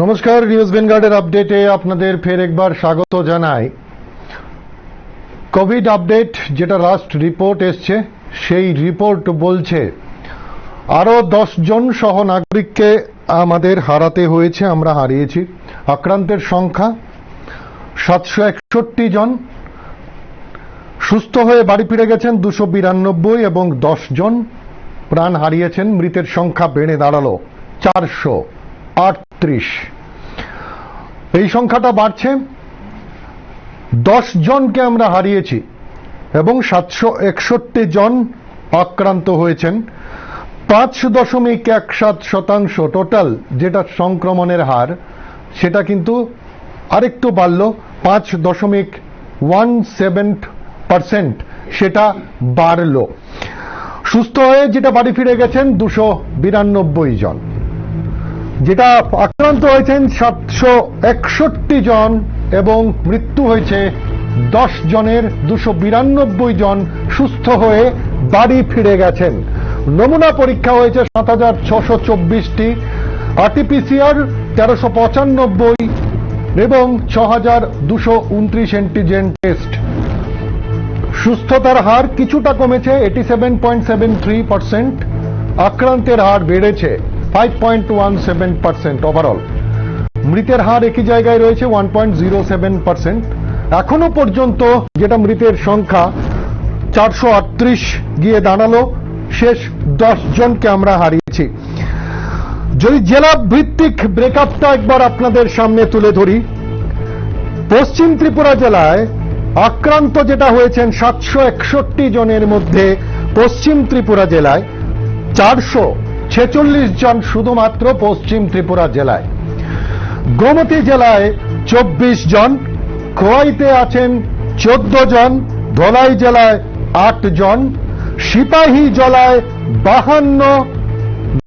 নমস্কার, নিউজ ভ্যানগার্ডের আপডেটে আপনাদের ফের একবার স্বাগত জানাই। কোভিড আপডেট যেটা লাস্ট রিপোর্ট এসছে, সেই রিপোর্ট বলছে আরো 10 জন সহ নাগরিককে আমাদের হারাতে হয়েছে, আমরা হারিয়েছি। আক্রান্তের সংখ্যা 761 জন, সুস্থ হয়ে বাড়ি ফিরে গেছেন 292 এবং 10 জন প্রাণ হারিয়েছেন। মৃতের সংখ্যা বেড়ে দাঁড়ালো 438। এই সংখ্যাটা বাড়ছে। 10 জনকে আমরা হারিয়েছি এবং 761 জন আক্রান্ত হয়েছেন। 5.17% টোটাল যেটা সংক্রমণের হার, সেটা কিন্তু আরেকটু বাড়ল, 5.17% সেটা বাড়ল। সুস্থ হয়ে যেটা বাড়ি ফিরে গেছেন 292 জন, যেটা আক্রান্ত হয়েছেন 761 জন এবং মৃত্যু হয়েছে 10 জনের। 292 জন সুস্থ হয়ে বাড়ি ফিরে গেছেন। নমুনা পরীক্ষা হয়েছে 7624টি, আরটিপিসিআর 1395 এবং 6229 অ্যান্টিজেন টেস্ট। সুস্থতার হার কিছুটা কমেছে 87.73%। আক্রান্তের হার বেড়েছে 5.17% ওভারঅল। মৃতের হার একই জায়গায় রয়েছে 1.07%। এখনো পর্যন্ত যেটা মৃতের সংখ্যা 438 গিয়ে দাঁড়ালো। শেষ 10 জনকে আমরা হারিয়েছি। যদি জেলা ভিত্তিক ব্রেকআপটা একবার আপনাদের সামনে তুলে ধরি, পশ্চিম ত্রিপুরা জেলায় আক্রান্ত যেটা হয়েছেন 761 জনের মধ্যে পশ্চিম ত্রিপুরা জেলায় 446 জন শুধুমাত্র পশ্চিম ত্রিপুরা জেলায়। গোমতী জেলায় 24 জন, খোয়াইতে আছেন 14 জন, ধলাই জেলায় 8 জন, সিপাহী জেলায় 52,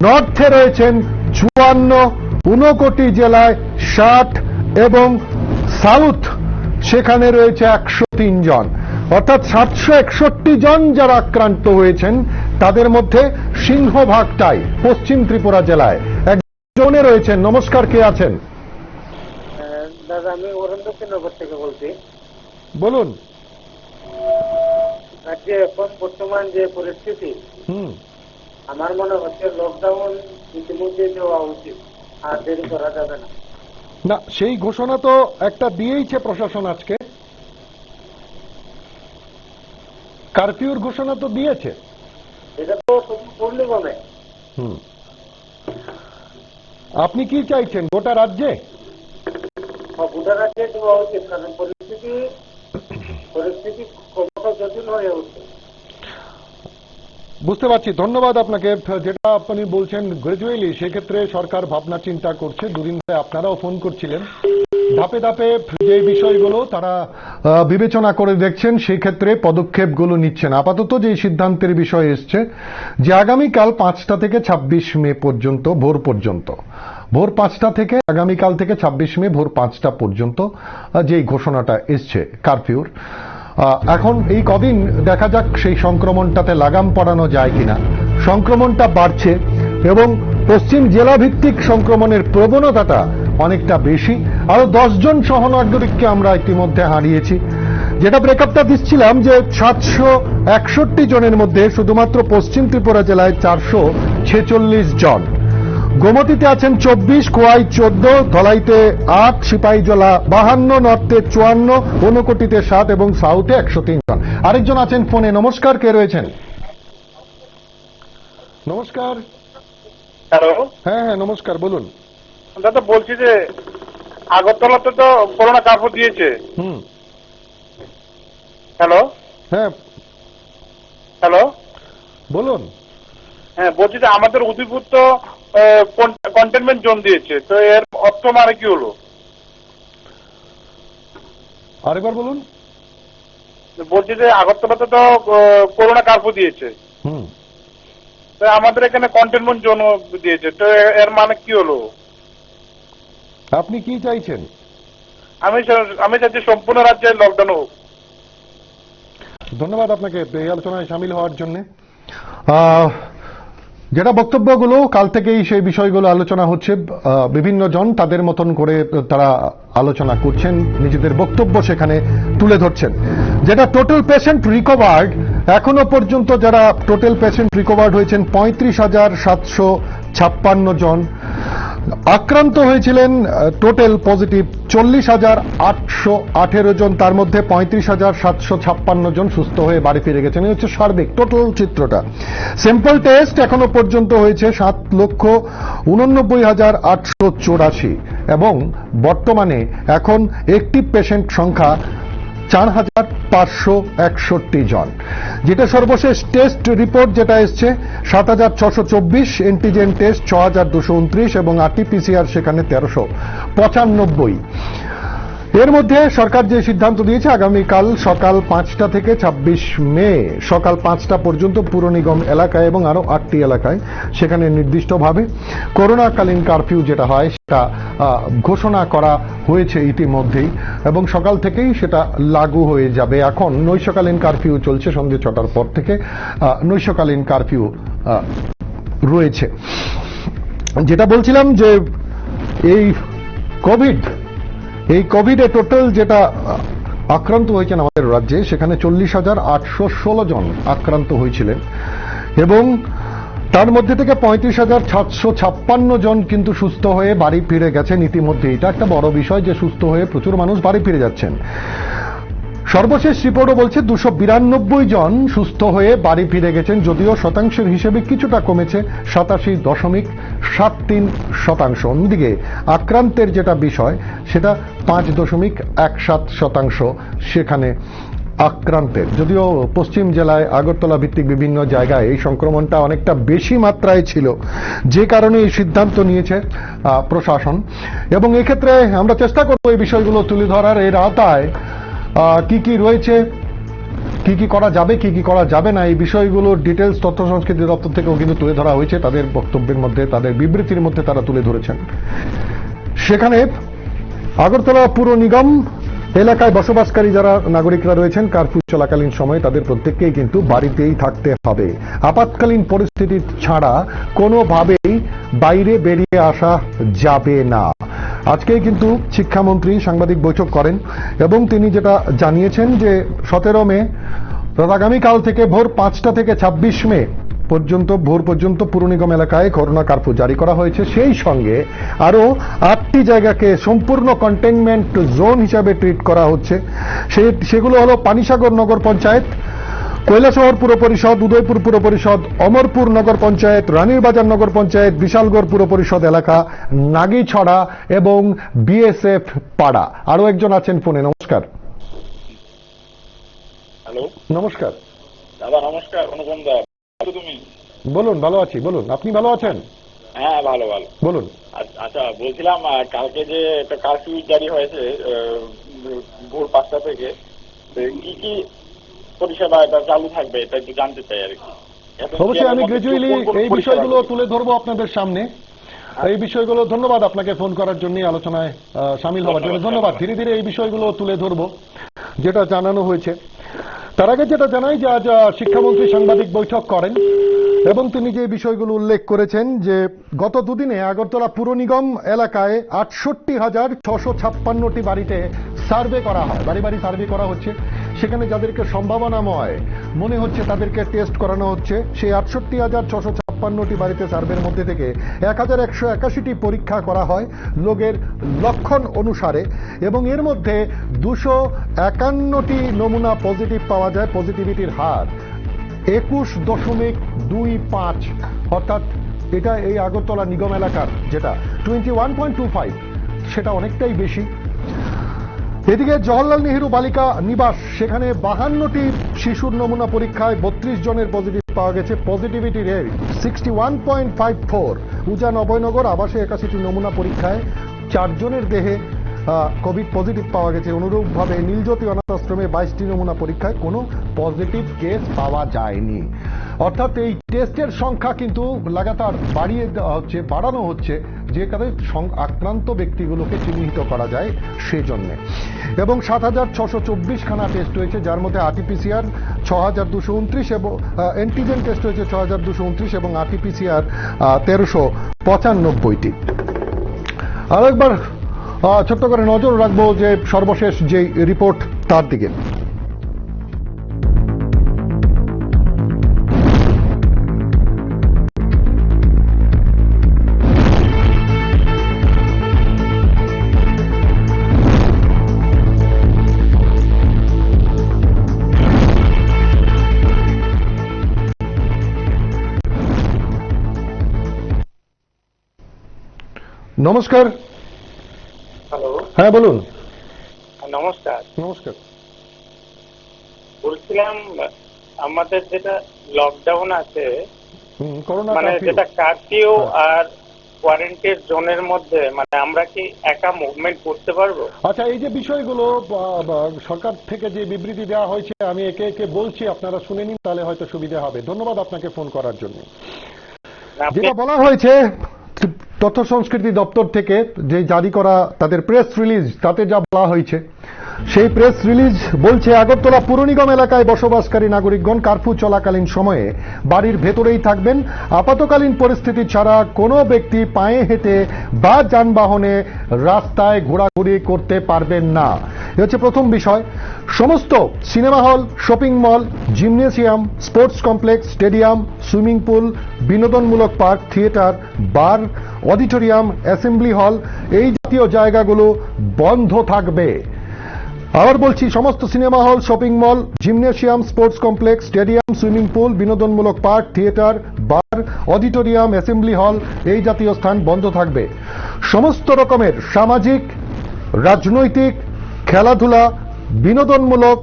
নর্থে রয়েছেন 54, ঊনকোটি জেলায় 60 এবং সাউথ সেখানে রয়েছে 103 জন। অর্থাৎ 761 জন যারা আক্রান্ত হয়েছেন তাদের মধ্যে সিংহভাগটাই পশ্চিম ত্রিপুরা জেলায়। একজনে রয়েছেন। নমস্কার, কে আছেন? দাদা, আমি নগর থেকে বলছি। বলুন। রাজ্যে এখন বর্তমান যে পরিস্থিতি, আমার মনে হচ্ছে লকডাউন ইতিমধ্যে দেওয়া উচিত, আর দেরি করা যাবে না। না, সেই ঘোষণা তো একটা দিয়েইছে প্রশাসন আজকে। কারফিউর ঘোষণা তো দিয়েছে। এটা তো শুধু পূর্ণিমে। আপনি কি চাইছেন গোটা রাজ্যে? গোটা রাজ্যে দেওয়া উচিত, কারণ পরিস্থিতি ক্রমশ জটিল হয়ে উঠছে। বুঝতে পারছি, ধন্যবাদ আপনাকে। যেটা আপনি বলছেন গ্রাজুয়ালি, সেক্ষেত্রে সরকার ভাবনা চিন্তা করছে। দুদিন ধরে আপনারাও ফোন করছিলেন, ধাপে ধাপে যে বিষয়গুলো তারা বিবেচনা করে দেখছেন, সেই ক্ষেত্রে পদক্ষেপগুলো নিচ্ছেন। আপাতত যে সিদ্ধান্তের বিষয় এসছে যে আগামীকাল 5টা থেকে 26 মে পর্যন্ত, ভোর পর্যন্ত, ভোর 5টা থেকে আগামীকাল থেকে 26 মে ভোর 5টা পর্যন্ত যে ঘোষণাটা এসছে কারফিউর, এখন এই কদিন দেখা যাক সেই সংক্রমণটাতে লাগাম পড়ানো যায় কিনা। সংক্রমণটা বাড়ছে এবং পশ্চিম জেলা ভিত্তিক সংক্রমণের প্রবণতাটা অনেকটা বেশি। আরো 10 জন সহ নাগরিককে আমরা ইতিমধ্যে হারিয়েছি। যেটা ব্রেকআপটা দিচ্ছিলাম যে 761 জনের মধ্যে শুধুমাত্র পশ্চিম ত্রিপুরা জেলায় 446 জন, গোমতীতে আছেন 24, খোয়াই 14, ধলাইতে 8, সিপাহীজলা 52, নর্থে 54, ঊনকোটিতে 7 এবং সাউথে 103 জন। আরেকজন আছেন ফোনে। নমস্কার, কে রয়েছেন? নমস্কার। হ্যালো। হ্যাঁ, নমস্কার, বলুন। দাদা, বলছি যে আগরতলাতে তো করোনা কার্ফু দিয়েছে। হ্যালো। হ্যাঁ, হ্যালো, বলুন। হ্যাঁ, বলছি যে আমাদের উদয়পুর তো কন্টেনমেন্ট জোন দিয়েছে, তো এর অর্থ মানে কি হলো? আরেকবার বলুন। বলছি যে আগরতলাতে তো করোনা কার্ফু দিয়েছে, তো আমাদের এখানে কন্টেনমেন্ট জোন দিয়েছে, তো এর মানে কি হলো? আপনি কি চাইছেন? আমি চাইছি সম্পূর্ণ রাজ্যে লকডাউন হোক। ধন্যবাদ আপনাকে এই আলোচনায় সামিল হওয়ার জন্য। যেটা বক্তব্যগুলো কাল থেকেই সেই বিষয়গুলো আলোচনা হচ্ছে, বিভিন্ন জন তাদের মতন করে তারা আলোচনা করছেন, নিজেদের বক্তব্য সেখানে তুলে ধরছেন। যেটা টোটাল পেশেন্ট রিকভার্ড, এখনো পর্যন্ত যারা টোটাল পেশেন্ট রিকভার্ড হয়েছেন 35,756 জন, আক্রান্ত হয়েছিলেন টোটাল পজিটিভ 40,818 জন, তার মধ্যে 35,756 জন সুস্থ হয়ে বাড়ি ফিরে গেছেন। এই হচ্ছে সার্বিক টোটাল চিত্রটা। স্যাম্পল টেস্ট এখনো পর্যন্ত হয়েছে 7,89,884 এবং বর্তমানে এখন অ্যাক্টিভ পেশেন্ট সংখ্যা 4,561 জন। যেটা সর্বশেষ টেস্ট রিপোর্ট যেটা এসছে 7,624, এন্টিজেন টেস্ট 6,229 এবং আরটিপিসিআর সেখানে 1,395। এর মধ্যে সরকার যে সিদ্ধান্ত দিয়েছে আগামীকাল সকাল 5টা থেকে 26 মে সকাল 5টা পর্যন্ত পুর নিগম এলাকায় এবং আরো 8টি এলাকায় সেখানে নির্দিষ্টভাবে করোনাকালীন কারফিউ যেটা হয় সেটা ঘোষণা করা হয়েছে ইতিমধ্যেই এবং সকাল থেকেই সেটা লাগু হয়ে যাবে। এখন নৈশকালীন কারফিউ চলছে, সন্ধ্যে 6টার পর থেকে নৈশকালীন কারফিউ রয়েছে। যেটা বলছিলাম যে এই কোভিডে টোটাল যেটা আক্রান্ত হয়েছেন আমাদের রাজ্যে, সেখানে 40,816 জন আক্রান্ত হয়েছিলেন এবং তার মধ্যে থেকে 35,756 জন কিন্তু সুস্থ হয়ে বাড়ি ফিরে গেছেন ইতিমধ্যে। এটা একটা বড় বিষয় যে সুস্থ হয়ে প্রচুর মানুষ বাড়ি ফিরে যাচ্ছেন। সর্বশেষ রিপোর্টও বলছে 292 জন সুস্থ হয়ে বাড়ি ফিরে গেছেন, যদিও শতাংশের হিসেবে কিছুটা কমেছে 87.73%। অন্যদিকে আক্রান্তের যেটা বিষয় সেটা 5.17% সেখানে আক্রান্তের। যদিও পশ্চিম জেলায় আগরতলা ভিত্তিক বিভিন্ন জায়গায় এই সংক্রমণটা অনেকটা বেশি মাত্রায় ছিল, যে কারণে এই সিদ্ধান্ত নিয়েছে প্রশাসন এবং এক্ষেত্রে আমরা চেষ্টা করব এই বিষয়গুলো তুলে ধরার। এর আওতায় কি কি রয়েছে, কি কি করা যাবে, কি কি করা যাবে না, এই বিষয়গুলোর ডিটেলস তথ্য সংস্কৃতি দপ্তর থেকেও কিন্তু তুলে ধরা হয়েছে। তাদের বক্তব্যের মধ্যে, তাদের বিবৃতির মধ্যে তারা তুলে ধরেছেন। সেখানে আগরতলা পুর নিগম এলাকায় বসবাসকারী যারা নাগরিকরা রয়েছেন, কারফিউ চলাকালীন সময়ে তাদের প্রত্যেককেই কিন্তু বাড়িতেই থাকতে হবে। আপাতকালীন পরিস্থিতি ছাড়া কোনোভাবেই বাইরে বেরিয়ে আসা যাবে না। আজকেই কিন্তু শিক্ষামন্ত্রী সাংবাদিক বৈঠক করেন এবং তিনি যেটা জানিয়েছেন যে 17 মে আগামীকাল থেকে ভোর 5টা থেকে 26 মে পর্যন্ত ভোর পর্যন্ত পুর নিগম এলাকায় করোনা কারফিউ জারি করা হয়েছে। সেই সঙ্গে আরো 8টি জায়গাকে সম্পূর্ণ কন্টেইনমেন্ট জোন হিসাবে ট্রিট করা হচ্ছে। সেগুলো হলো পানিসাগর নগর পঞ্চায়েত, কৈলাসহর পুর পরিষদ, উদয়পুর পুর পরিষদ, অমরপুর নগর পঞ্চায়েত, রানীর বাজার নগর পঞ্চায়েত, বিশালগড় পুর পরিষদ এলাকা, নাগিছড়া এবং বিএসএফ পাড়া। আরো একজন আছেন ফোনে। নমস্কার। হ্যালো, নমস্কার দাদা। নমস্কার। অনুপম দা, তুমি? বলুন, ভালো আছি। বলুন, আপনি ভালো আছেন? হ্যাঁ, ভালো ভালো। বলুন। আচ্ছা, বলছিলাম কালকে যে একটা কারফিউ জারি হয়েছে ভোর 5টা থেকে, কি কি পরিষেবা এটা চালু থাকবে এটা একটু জানতে চাই আর কি। অবশ্যই আমি গ্র্যাজুয়ালি এই বিষয়গুলো তুলে ধরবো আপনাদের সামনে। এই বিষয়গুলো, ধন্যবাদ আপনাকে ফোন করার জন্য, আলোচনায় সামিল হওয়ার জন্য ধন্যবাদ। ধীরে ধীরে এই বিষয়গুলো তুলে ধরবো যেটা জানানো হয়েছে। তার আগে যেটা জানাই যে আজ শিক্ষামন্ত্রী সাংবাদিক বৈঠক করেন এবং তিনি যে বিষয়গুলো উল্লেখ করেছেন যে গত দুদিনে আগরতলা পুর নিগম এলাকায় 68,656টি বাড়িতে সার্ভে করা হয়, বাড়ি বাড়ি সার্ভে করা হচ্ছে। সেখানে যাদেরকে সম্ভাবনাময় মনে হচ্ছে তাদেরকে টেস্ট করানো হচ্ছে। সেই 68,656টি বাড়িতে সার্ভের মধ্যে থেকে 1,181টি পরীক্ষা করা হয় লোকের লক্ষণ অনুসারে এবং এর মধ্যে 251টি নমুনা পজিটিভ পাওয়া যায়। পজিটিভিটির হার 21.25, অর্থাৎ এটা এই আগরতলা নিগম এলাকার যেটা 21.25, সেটা অনেকটাই বেশি। এদিকে জওহরলাল নেহেরু বালিকা নিবাস, সেখানে 52টি শিশুর নমুনা পরীক্ষায় 32 জনের পজিটিভ পাওয়া গেছে। Positivity rate 61.54। উজা নবয়নগর আবাসে 81টি নমুনা পরীক্ষায় 4 জনের দেহে কোভিড পজিটিভ পাওয়া গেছে। অনুরূপভাবে নীলজ্যোতি অনাথ আশ্রমে 22টি নমুনা পরীক্ষায় কোনো পজিটিভ কেস পাওয়া যায়নি। অর্থাৎ এই টেস্টের সংখ্যা কিন্তু লাগাতার বাড়ানো হচ্ছে, যে কারণে আক্রান্ত ব্যক্তিগুলোকে চিহ্নিত করা যায় সেজন্য। এবং 7,624 খানা টেস্ট হয়েছে, যার মধ্যে আরটিপিসিআর 6,229 এবং অ্যান্টিজেন টেস্ট হয়েছে 6,229 এবং আরটিপিসিআর 1,395টি। আরেকবার ছোট্ট করে নজর রাখবো যে সর্বশেষ যে রিপোর্ট তার দিকে। নমস্কার। হ্যালো, হ্যাঁ বলুন। নমস্কার। নমস্কার। বলছিলাম আমাদের যেটা লকডাউন আছে, করোনা মানে কারফিউ। যেটা কারফিউ হ্যাঁ। আর কোয়ারেন্টাইন জোনের মধ্যে, মানে আমরা কি একা মুভমেন্ট করতে পারবো? আচ্ছা, এই যে বিষয়গুলো সরকার থেকে যে বিবৃতি দেওয়া হয়েছে আমি একে একে বলছি, আপনারা শুনে নিন, তাহলে হয়তো সুবিধা হবে। ধন্যবাদ আপনাকে ফোন করার জন্য। আপনি যেটা বলা হয়েছে তথ্য সংস্কৃতি দপ্তর থেকে যে জারি করা তাদের প্রেস রিলিজ, তাতে যা বলা হয়েছে সেই প্রেস রিলিজ বলছে, আগরতলা পুর নিগম এলাকায় বসবাসকারী নাগরিকগণ কারফিউ চলাকালীন সময়ে বাড়ির ভেতরেই থাকবেন। আপাতকালীন পরিস্থিতি ছাড়া কোনো ব্যক্তি পায়ে হেঁটে বা যানবাহনে রাস্তায় ঘোরাঘুরি করতে পারবেন না। এ হচ্ছে প্রথম বিষয়। সমস্ত সিনেমা হল, শপিং মল, gymnasium, sports complex, stadium, swimming pool, বিনোদনমূলক পার্ক, থিয়েটার, বার, অডিটোরিয়াম, অ্যাসেম্বলি হল এই জাতীয় জায়গাগুলো বন্ধ থাকবে। আবার বলছি, সমস্ত সিনেমা হল, শপিং মল, gymnasium, sports complex, stadium, swimming pool, বিনোদনমূলক পার্ক, থিয়েটার, বার, অডিটোরিয়াম, অ্যাসেম্বলি হল এই জাতীয় স্থান বন্ধ থাকবে। সমস্ত রকমের সামাজিক, রাজনৈতিক, খেলাধুলা, বিনোদনমূলক,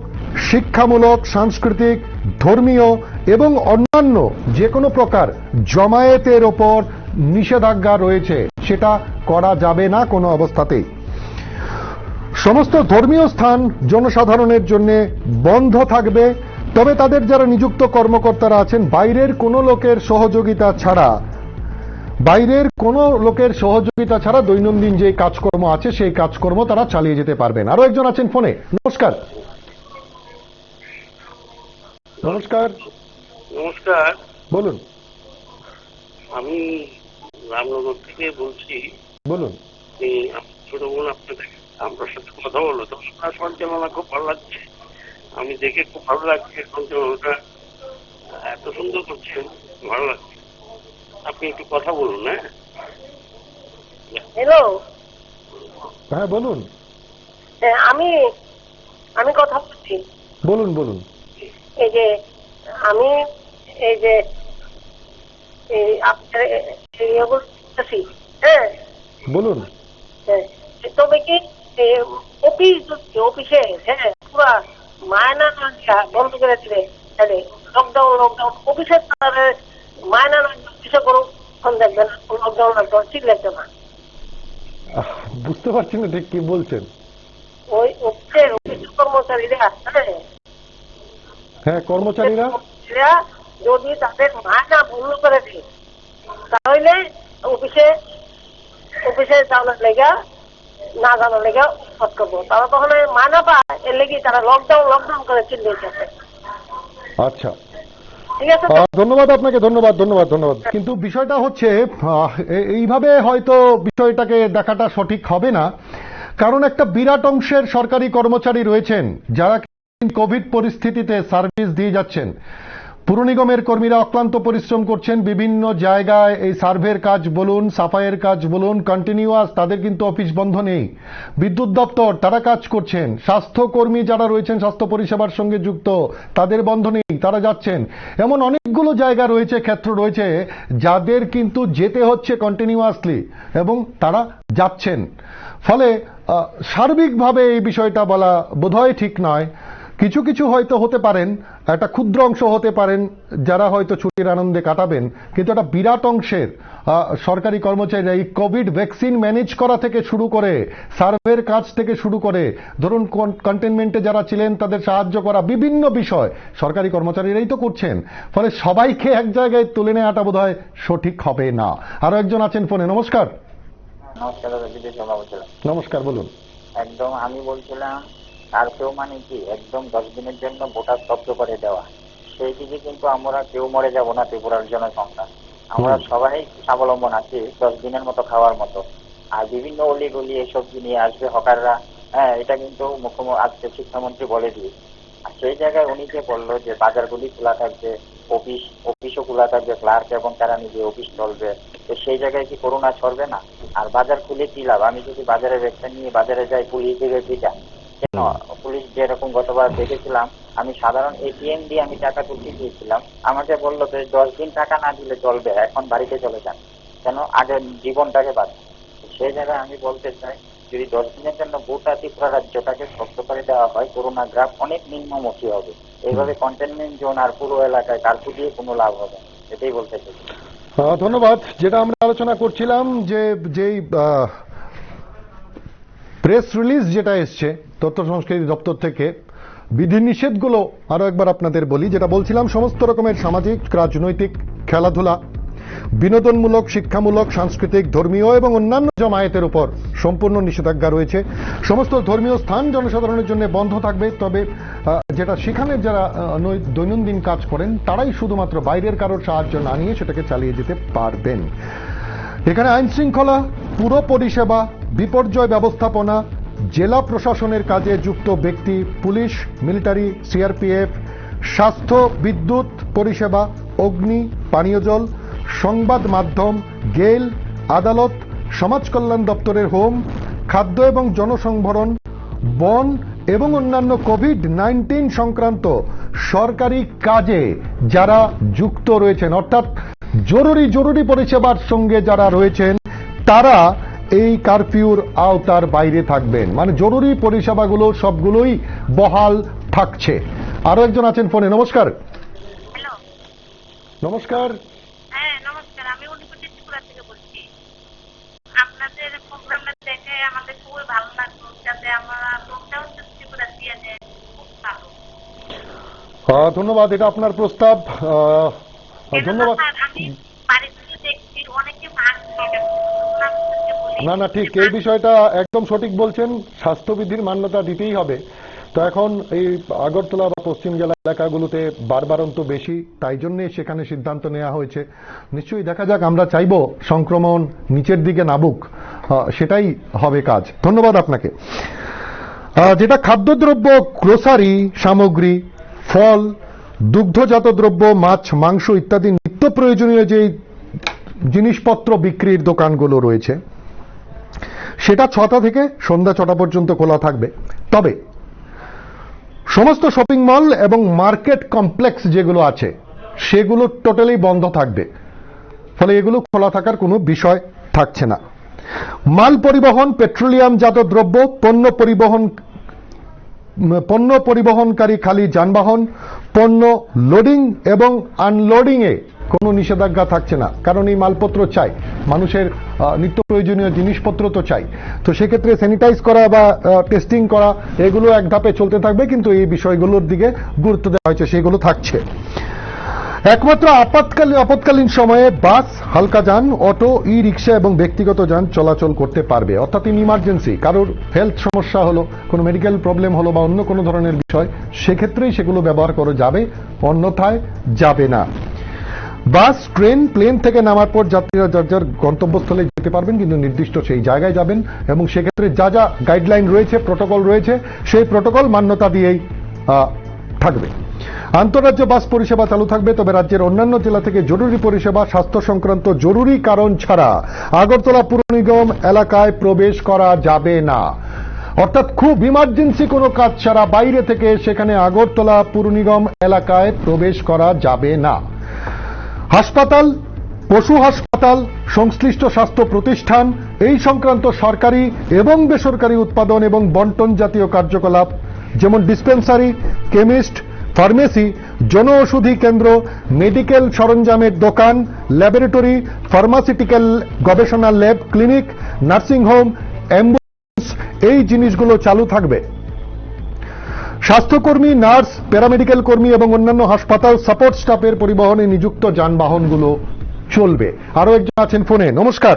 শিক্ষামূলক, সাংস্কৃতিক, ধর্মীয় এবং অন্যান্য যে কোনো প্রকার জমায়েতের ওপর নিষেধাজ্ঞা রয়েছে, সেটা করা যাবে না কোনো অবস্থাতেই। সমস্ত ধর্মীয় স্থান জনসাধারণের জন্য বন্ধ থাকবে, তবে তাদের যারা নিযুক্ত কর্মকর্তারা আছেন বাইরের কোনো লোকের সহযোগিতা ছাড়া দৈনন্দিন যে কাজকর্ম আছে সেই কাজকর্ম তারা চালিয়ে যেতে পারবেন। আরো একজন আছেন ফোনে। নমস্কার। নমস্কার। নমস্কার, বলুন। আমি রামনগর থেকে বলছি। বলুন। ছোট বোন আপনাদের আমার সাথে কথা বললো, তো আপনার সঞ্চালনা খুব ভালো লাগছে। আমি দেখে খুব ভালো লাগছে, সঞ্চালনাটা এত সুন্দর করছেন, ভালো লাগছে। আপনি একটু কথা বলুন। হ্যাঁ, হ্যালো। হ্যাঁ বলুন। হ্যাঁ, আমি কথা বলছি। বলুন বলুন। এই যে আমি এই যে আপনার হ্যাঁ বলুন। হ্যাঁ, তবে কি অফিসে হ্যাঁ পুরা মায়না না দিয়া বন্ধ করে দিলে, তাহলে লকডাউন অফিসের মায়না না অফিসে কোনো ফোন দেখবে না, লকডাউন লাগবে, ঠিক লাগবে না। বুঝতে পারছি না ঠিক কি বলছেন। ওই অফিস কর্মচারীরা হ্যাঁ, কর্মচারীরা যদি তাদের মায়না বন্ধ করে দেয়, তাহলে অফিসে যাওয়ার লেগা না যাওয়ার লেগা উৎপাদ করবো। তারা তখন মায়না পায়, এর লেগে তারা লকডাউন করে চিল্লিয়েছে। আচ্ছা, ঠিক আছে। ধন্যবাদ আপনাকে। ধন্যবাদ। কিন্তু বিষয়টা হচ্ছে এইভাবে হয়তো বিষয়টাকে দেখাটা সঠিক হবে না, কারণ একটা বিরাট অংশের সরকারি কর্মচারী রয়েছেন যারা কোভিড পরিস্থিতিতে সার্ভিস দিয়ে যাচ্ছেন। পুর নিগমের কর্মীরা অক্লান্ত পরিশ্রম করছেন বিভিন্ন জায়গায়, এই সার্ভের কাজ বলুন, সাফাইয়ের কাজ বলুন, কন্টিনিউয়াস, তাদের কিন্তু অফিস বন্ধ নেই। বিদ্যুৎ দপ্তর তারা কাজ করছেন, স্বাস্থ্যকর্মী যারা রয়েছেন স্বাস্থ্য পরিষেবার সঙ্গে যুক্ত তাদের বন্ধ নেই, তারা যাচ্ছেন। এমন অনেকগুলো জায়গা রয়েছে, ক্ষেত্র রয়েছে যাদের কিন্তু যেতে হচ্ছে কন্টিনিউয়াসলি এবং তারা যাচ্ছেন। ফলে সার্বিকভাবে এই বিষয়টা বলা বোধহয় ঠিক নয়। কিছু কিছু হয়তো হতে পারেন, একটা ক্ষুদ্র অংশ হতে পারেন যারা হয়তো ছুটির আনন্দে কাটাবেন, কিন্তু একটা বিরাট অংশের সরকারি কর্মচারীরা এই কোভিড ভ্যাকসিন ম্যানেজ করা থেকে শুরু করে, সার্ভের কাজ থেকে শুরু করে, ধরুন কন্টেনমেন্টে যারা ছিলেন তাদের সাহায্য করা, বিভিন্ন বিষয় সরকারি কর্মচারীরাই তো করছেন। ফলে সবাইকে এক জায়গায় তুলে নেওয়াটা বোধহয় সঠিক হবে না। আরো একজন আছেন ফোনে। নমস্কার। নমস্কার দাদা, বিদেশ শর্মা বলছিলাম। নমস্কার, বলুন। একদম আমি বলছিলাম আর কেউ মানে কি একদম 10 দিনের জন্য ভোটার স্তব্ধ করে দেওয়া, সেই দিকে কিন্তু আমরা কেউ মরে যাব না ত্রিপুরার জনসংখ্যা। আমরা সবাই স্বাবলম্বন আছি 10 দিনের মতো খাওয়ার মতো। আর বিভিন্ন অলি গলি এসব নিয়ে আসবে হকাররা, হ্যাঁ এটা কিন্তু মুখ্যমন্ত্রী আজকে শিক্ষামন্ত্রী বলে দিয়ে, আর সেই জায়গায় উনি যে বললো যে বাজারগুলি খোলা থাকবে, অফিসও খোলা থাকবে, ক্লার্ক এবং তারা নিজে অফিস চলবে, তো সেই জায়গায় কি করোনা ছড়বে না? আর বাজার খুলে কি লাভ? আমি যদি বাজারে ব্যবসা নিয়ে বাজারে যাই, পুলিশ দিবে পিটা কেন? পুলিশ যেরকম গতবার দেখেছিলাম, আমি সাধারণ এটিএম দিয়ে আমি টাকা তুলতে গিয়েছিলাম, আমাকে বললো যে 10 দিন টাকা না দিলে চলবে, এখন বাড়িতে চলে যান, কেন আগে জীবনটাকে বাঁচ। সেই জায়গায় আমি বলতে চাই, যদি 10 দিনের জন্য গোটা ত্রিপুরা রাজ্যটাকে স্তব্ধ করে দেওয়া হয়, করোনা গ্রাফ অনেক নিম্নমুখী হবে। এইভাবে কন্টেনমেন্ট জোন আর পুরো এলাকায় কার্ফিউ দিয়ে কোনো লাভ হবে, এটাই বলতে চাই। ধন্যবাদ। যেটা আমরা আলোচনা করছিলাম যে যেই প্রেস রিলিজ যেটা এসছে তথ্য সংস্কৃতি দপ্তর থেকে, বিধিনিষেধগুলো আরো একবার আপনাদের বলি। যেটা বলছিলাম, সমস্ত রকমের সামাজিক, রাজনৈতিক, খেলাধুলা, বিনোদনমূলক, শিক্ষামূলক, সাংস্কৃতিক, ধর্মীয় এবং অন্যান্য জমায়েতের উপর সম্পূর্ণ নিষেধাজ্ঞা রয়েছে। সমস্ত ধর্মীয় স্থান জনসাধারণের জন্য বন্ধ থাকবে, তবে যেটা সেখানে যারা দৈনন্দিন কাজ করেন তারাই শুধুমাত্র বাইরের কারোর সাহায্য না নিয়ে সেটাকে চালিয়ে যেতে পারবেন। এখানে আইন শৃঙ্খলা, পুরো পরিষেবা, বিপর্যয় ব্যবস্থাপনা, জেলা প্রশাসনের কাজে যুক্ত ব্যক্তি, পুলিশ, মিলিটারি, সিআরপিএফ, স্বাস্থ্য, বিদ্যুৎ পরিষেবা, অগ্নি, পানীয় জল, সংবাদ মাধ্যম, গেল, আদালত, সমাজ কল্যাণ দপ্তরের হোম, খাদ্য এবং জনসংভরণ, বন এবং অন্যান্য কোভিড-19 সংক্রান্ত সরকারি কাজে যারা যুক্ত রয়েছেন, অর্থাৎ জরুরি পরিষেবার সঙ্গে যারা রয়েছেন, তারা এই কারফিউর আওতার বাইরে থাকবেন। মানে জরুরি পরিষেবাগুলো সবগুলোই বহাল থাকছে। আরো একজন আছেন ফোনে। নমস্কার। হ্যালো। নমস্কার। হ্যাঁ নমস্কার, আমি উনিপুটি ত্রিপুরা থেকে বলছি। আপনাদের প্রোগ্রামটা দেখে আমাদের খুবই ভালো লাগলো, যাতে আমরা লকডাউন ত্রিপুরা দিয়ে দেয়, খুব ভালো। ধন্যবাদ, এটা আপনার প্রস্তাব। ধন্যবাদ। আমি বাড়িতে দেখছি অনেকে মাস্ক লাগাচ্ছে, না ঠিক, এই বিষয়টা একদম সঠিক বলছেন। স্বাস্থ্যবিধির মান্যতা দিতেই হবে। তো এখন এই আগরতলা বা পশ্চিম জেলা এলাকাগুলোতে বারবারন্ত বেশি, তাই জন্যে সেখানে সিদ্ধান্ত নেওয়া হয়েছে। নিশ্চয়ই দেখা যাক, আমরা চাইব সংক্রমণ নিচের দিকে নামুক, সেটাই হবে কাজ। ধন্যবাদ আপনাকে। যেটা খাদ্যদ্রব্য, গ্রোসারি সামগ্রী, ফল, দুগ্ধজাত দ্রব্য, মাছ, মাংস ইত্যাদি নিত্য প্রয়োজনীয় যে জিনিসপত্র বিক্রির দোকানগুলো রয়েছে, সেটা 6টা থেকে সন্ধ্যা 6টা পর্যন্ত খোলা থাকবে। তবে সমস্ত শপিং মল এবং মার্কেট কমপ্লেক্স যেগুলো আছে সেগুলো টোটালি বন্ধ থাকবে, ফলে এগুলো খোলা থাকার কোনো বিষয় থাকছে না। মাল পরিবহন, পেট্রোলিয়ামজাত দ্রব্য, পণ্য পরিবহনকারী খালি যানবাহন, পণ্য লোডিং এবং আনলোডিং এ কোনো নিষেধাজ্ঞা থাকছে না, কারণ এই মালপত্র চাই, মানুষের নিত্য প্রয়োজনীয় জিনিসপত্র তো চাই। তো সেক্ষেত্রে স্যানিটাইজ করা বা টেস্টিং করা এগুলো এক ধাপে চলতে থাকবে, কিন্তু এই বিষয়গুলোর দিকে গুরুত্ব দেওয়া হয়েছে, সেগুলো থাকছে। একমাত্র আপৎকালীন সময়ে বাস, হালকা যান, অটো, ই রিক্সা এবং ব্যক্তিগত যান চলাচল করতে পারবে। অর্থাৎ ইন ইমার্জেন্সি কারোর হেলথ সমস্যা হলো, কোনো মেডিকেল প্রবলেম হলো বা অন্য কোনো ধরনের বিষয়, সেক্ষেত্রেই সেগুলো ব্যবহার করা যাবে, অন্যথায় যাবে না। বাস, ট্রেন, প্লেন থেকে নামার পর যাত্রীরা যার যার গন্তব্যস্থলে যেতে পারবেন, কিন্তু নির্দিষ্ট সেই জায়গায় যাবেন, এবং সেক্ষেত্রে যা যা গাইডলাইন রয়েছে, প্রটোকল রয়েছে, সেই প্রটোকল মান্যতা দিয়েই থাকবে। আন্তঃরাজ্য বাস পরিষেবা চালু থাকবে, তবে রাজ্যের অন্যান্য জেলা থেকে জরুরি পরিষেবা, স্বাস্থ্য সংক্রান্ত জরুরি কারণ ছাড়া আগরতলা পুর নিগম এলাকায় প্রবেশ করা যাবে না। অর্থাৎ খুব ইমার্জেন্সি কোনো কাজ ছাড়া বাইরে থেকে সেখানে আগরতলা পুর নিগম এলাকায় প্রবেশ করা যাবে না। হাসপাতাল, পশু হাসপাতাল, সংশ্লিষ্ট স্বাস্থ্য প্রতিষ্ঠান, এই সংক্রান্ত সরকারি এবং বেসরকারি উৎপাদন এবং বন্টন জাতীয় কার্যকলাপ, যেমন ডিসপেন্সারি, কেমিস্ট, ফার্মেসি, জনঔষধি কেন্দ্র, মেডিকেল সরঞ্জামের দোকান, ল্যাবরেটরি, ফার্মাসিউটিক্যাল গবেষণা lab, clinic, nursing home, ambulance, এই জিনিসগুলো চালু থাকবে। স্বাস্থ্যকর্মী, নার্স, প্যারামেডিক্যাল কর্মী এবং অন্যান্য হাসপাতাল সাপোর্ট স্টাফের পরিবহনে নিযুক্ত যানবাহনগুলো চলবে। আরো একজন আছেন ফোনে। নমস্কার।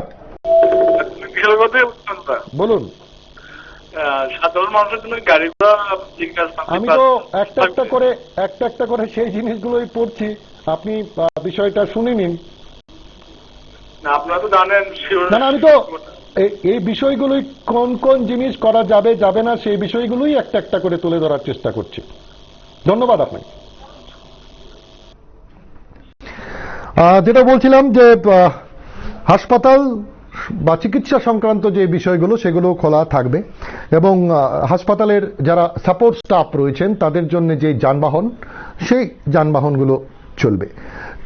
বরিশালের কথা উত্তরটা বলুন। সাধারণ মানুষের জন্য গাড়ি ঘোড়া আমি তো একটা একটা করে সেই জিনিসগুলোই পড়ছি, আপনি বিষয়টা শুনে নিন। না আপনারা তো জানেন না আমি তো এই বিষয়গুলোই কোন কোন জিনিস করা যাবে যাবে না সেই বিষয়গুলোই একটা একটা করে তুলে ধরার চেষ্টা করছি। ধন্যবাদ আপনাকে। যেটা বলছিলাম যে হাসপাতাল বা চিকিৎসা সংক্রান্ত যে বিষয়গুলো সেগুলো খোলা থাকবে এবং হাসপাতালের যারা সাপোর্ট স্টাফ রয়েছেন তাদের জন্য যে যানবাহন সেই যানবাহনগুলো চলবে।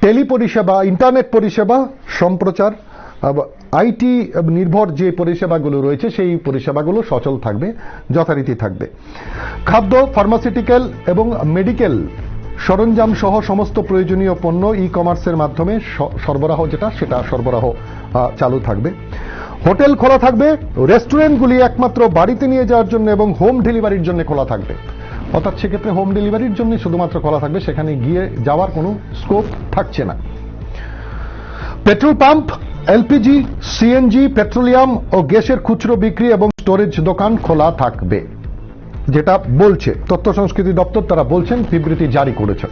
টেলি পরিষেবা, ইন্টারনেট পরিষেবা, সম্প্রচার, আইটি নির্ভর যে পরিষেবাগুলো রয়েছে সেই পরিষেবাগুলো সচল থাকবে, যথারীতি থাকবে। খাদ্য, ফার্মাসিউটিক্যাল এবং মেডিকেল সরঞ্জাম সহ সমস্ত প্রয়োজনীয় পণ্য ই কমার্সের মাধ্যমে সরবরাহ সেটা সরবরাহ চালু থাকবে। হোটেল খোলা থাকবে, রেস্টুরেন্টগুলি একমাত্র বাড়িতে নিয়ে যাওয়ার জন্য এবং হোম ডেলিভারির জন্য খোলা থাকবে। অর্থাৎ সেক্ষেত্রে হোম ডেলিভারির জন্য শুধুমাত্র খোলা থাকবে, সেখানে গিয়ে যাওয়ার কোনো স্কোপ থাকছে না। Petrol pump, LPG, CNG, petroleum ও গ্যাসের খুচরো বিক্রি এবং স্টোরেজ দোকান খোলা থাকবে, যেটা বলছে তথ্য সংস্কৃতি দপ্তর। তারা বলছেন, বিবৃতি জারি করেছে।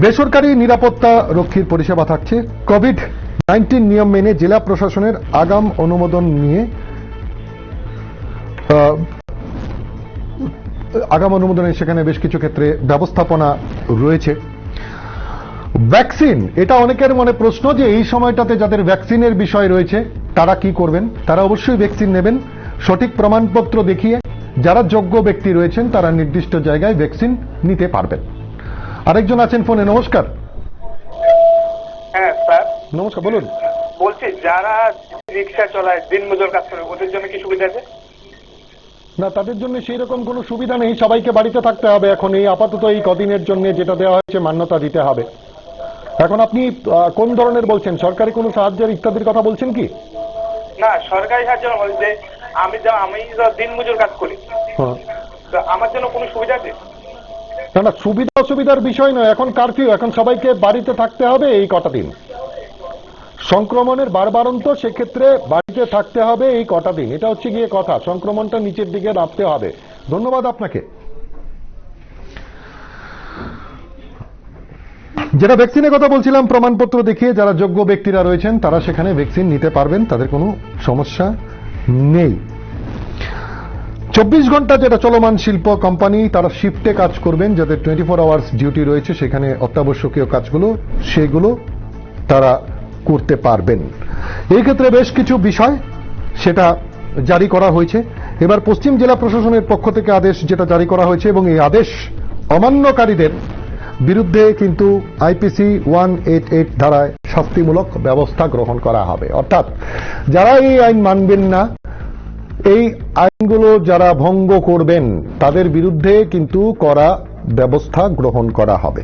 বেসরকারি নিরাপত্তা রক্ষীর পরিষেবা থাকছে। কোভিড-19 নিয়ম মেনে জেলা প্রশাসনের আগাম অনুমোদন নিয়ে আগাম অনুমোদনে সেখানে বেশ কিছু ক্ষেত্রে ব্যবস্থাপনা রয়েছে। ভ্যাকসিন, এটা অনেকের মনে প্রশ্ন যে এই সময়টাতে যাদের ভ্যাকসিনের বিষয় রয়েছে তারা কি করবেন। তারা অবশ্যই ভ্যাকসিন নেবেন সঠিক প্রমাণপত্র দেখিয়ে। যারা যোগ্য ব্যক্তি রয়েছেন তারা নির্দিষ্ট জায়গায় ভ্যাকসিন নিতে পারবেন। আরেকজন আছেন ফোনে। নমস্কার। হ্যাঁ স্যার নমস্কার, বলুন। বলছি যারা রিক্সা চালায়, দিনমজুর কাজ করে, ওদের জন্য কি সুবিধা আছে? না, তাদের জন্য সেই রকম কোনো সুবিধা নেই। সবাইকে বাড়িতে থাকতে হবে এখন, এই আপাতত এই কদিনের জন্য যেটা দেওয়া হয়েছে মান্যতা দিতে হবে। এখন আপনি কোন ধরনের বলছেন, সরকারি কোনো সাহায্যের ইত্যাদির কথা বলছেন কি? না, সরকারি সাহায্য বলছে আমি দিনমজুর কাজ করি, আমার জন্য কোনো সুবিধা আছে? না না, সুবিধা অসুবিধার বিষয় নয়। এখন কারফিউ, এখন সবাইকে বাড়িতে থাকতে হবে এই কটা দিন। সংক্রমণের বারবারন্ত, সেক্ষেত্রে বাড়িতে থাকতে হবে এই কটা দিন। এটা হচ্ছে গিয়ে কথা, সংক্রমণটা নিচের দিকে নামতে হবে। ধন্যবাদ আপনাকে। যেটা ভ্যাকসিনের কথা বলছিলাম, প্রমাণপত্র দেখিয়ে যারা যোগ্য ব্যক্তিরা রয়েছেন তারা সেখানে ভ্যাকসিন নিতে পারবেন, তাদের কোনো সমস্যা নেই। 24 ঘন্টা যেটা চলমান শিল্প কোম্পানি, তারা শিফটে কাজ করবেন, যাদের 24 আওয়ার্স ডিউটি রয়েছে সেখানে অত্যাবশ্যকীয় কাজগুলো সেগুলো তারা করতে পারবেন। এই ক্ষেত্রে বেশ কিছু বিষয় সেটা জারি করা হয়েছে। এবার পশ্চিম জেলা প্রশাসনের পক্ষ থেকে আদেশ যেটা জারি করা হয়েছে এবং এই আদেশ অমান্যকারীদের বিরুদ্ধে কিন্তু আইপিসি 188 ধারায় শাস্তিমূলক ব্যবস্থা গ্রহণ করা হবে। অর্থাৎ যারা এই আইন মানবেন না, এই আইনগুলো যারা ভঙ্গ করবেন তাদের বিরুদ্ধে কিন্তু কড়া ব্যবস্থা গ্রহণ করা হবে।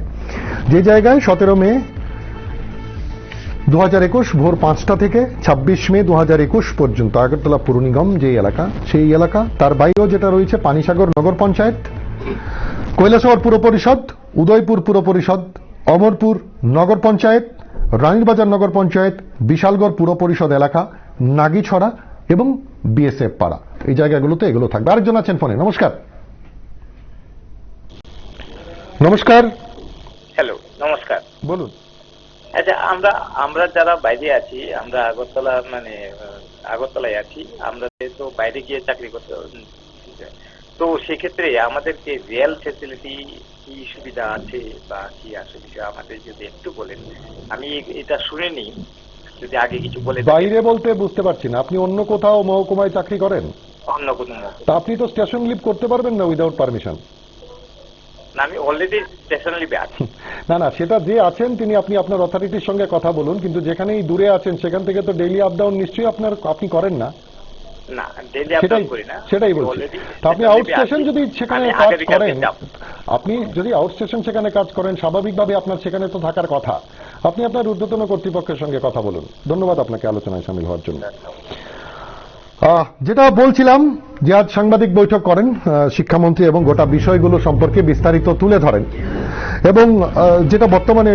যে জায়গায় 17 মে 2021 ভোর 5টা থেকে 26 মে 2021 পর্যন্ত আগরতলা পুর নিগম যে এলাকা, সেই এলাকা, তার বাইরেও যেটা রয়েছে পানিসাগর নগর পঞ্চায়েত, কৈলাসহর পুর পরিষদ, উদয়পুর পুর পরিষদ, অমরপুর নগর পঞ্চায়েত, রানীরবাজার নগর পঞ্চায়েত, বিশালগড় পুর পরিষদ এলাকা, নাগিছড়া এবং বিএসএফ পাড়া, এই জায়গাগুলোতে এগুলো থাকবে। আরেকজন আছেন ফোনে। নমস্কার। নমস্কার। হ্যালো, নমস্কার। বলুন। আচ্ছা, আমরা যারা বাইরে আছি, আমরা আগরতলায় আছি, আমরা তো বাইরে গিয়ে চাকরি করতে, তো সেক্ষেত্রে আমাদেরকে রিয়েল ফেসিলিটি কি সুবিধা আছে বা কি আছে বিষয় আমাদের যদি একটু বলেন। আমি এটা শুনিনি, যদি আগে কিছু বলে। বাইরে বলতে বুঝতে পারছি না, আপনি অন্য কোথাও মহকুমায় চাকরি করেন? অন্য কোনো। তা আপনি তো স্টেশন লিভ করতে পারবেন না উইদাউট পারমিশন। না, আমি অলরেডি স্টেশন লিভে আছি। না না, সেটা যে আছেন তিনি, আপনি আপনার অথরিটির সঙ্গে কথা বলুন, কিন্তু যেখানেই দূরে আছেন সেখান থেকে তো ডেইলি আপ ডাউন নিশ্চয়ই আপনি করেন না। না, ডেইলি আপ ডাউন করি না। সেটাই বলছি। আপনি আউট স্টেশন যদি সেখানে কাজ করেন, আপনি যদি আউট স্টেশন সেখানে কাজ করেন, স্বাভাবিকভাবে আপনার সেখানে তো থাকার কথা। আপনি আপনার ঊর্ধ্বতন কর্তৃপক্ষের সঙ্গে কথা বলুন। ধন্যবাদ আপনাকে আলোচনায় সামিল হওয়ার জন্য। যেটা বলছিলাম যে আজ সাংবাদিক বৈঠক করেন শিক্ষামন্ত্রী এবং গোটা বিষয়গুলো সম্পর্কে বিস্তারিত তুলে ধরেন এবং যেটা বর্তমানে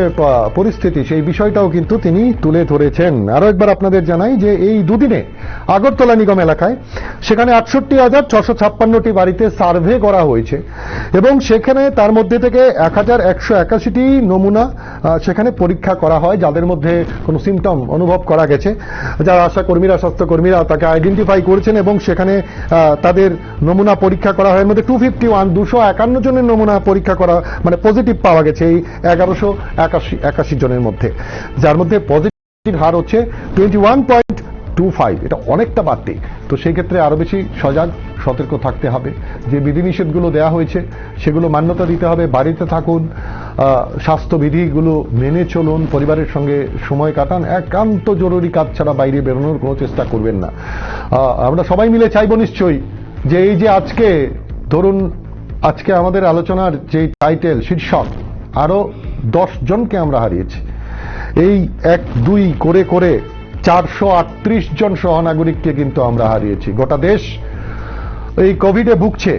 পরিস্থিতি সেই বিষয়টাও কিন্তু তিনি তুলে ধরেছেন। আরো একবার আপনাদের জানাই যে এই দুদিনে আগরতলা নিগম এলাকায় সেখানে ৬৮,৬৫৬টি বাড়িতে সার্ভে করা হয়েছে এবং সেখানে তার মধ্যে থেকে ১,১৮১টি নমুনা সেখানে পরীক্ষা করা হয়, যাদের মধ্যে কোনো সিমটম অনুভব করা গেছে। যারা আশাকর্মীরা, স্বাস্থ্যকর্মীরা তাকে আইডেন্টিফাই করেছেন এবং সেখানে তাদের নমুনা পরীক্ষা করা হয়। এর মধ্যে 251 জনের নমুনা পরীক্ষা করা মানে পজিটিভ পাওয়া গেছে এই ১১৮১ জনের মধ্যে, যার মধ্যে পজিটিভ হার হচ্ছে 21.25। এটা অনেকটা বাড়তি। তো সেই ক্ষেত্রে আরো বেশি সজাগ সতর্ক থাকতে হবে। যে বিধিনিষেধগুলো দেওয়া হয়েছে সেগুলো মান্যতা দিতে হবে। বাড়িতে থাকুন, স্বাস্থ্যবিধিগুলো মেনে চলুন, পরিবারের সঙ্গে সময় কাটান, একান্ত জরুরি কাজ ছাড়া বাইরে বেরোনোর কোনো চেষ্টা করবেন না। আমরা সবাই মিলে চাইব নিশ্চয়ই যে এই যে আজকে ধরুন আজকে আমাদের আলোচনার যে টাইটেল শীর্ষক আরো 10 জনকে আমরা হারিয়েছি, এই 1-2 করে করে 438 জন সহনাগরিককে কিন্তু আমরা হারিয়েছি। গোটা দেশ এই কোভিডে ভুগছে।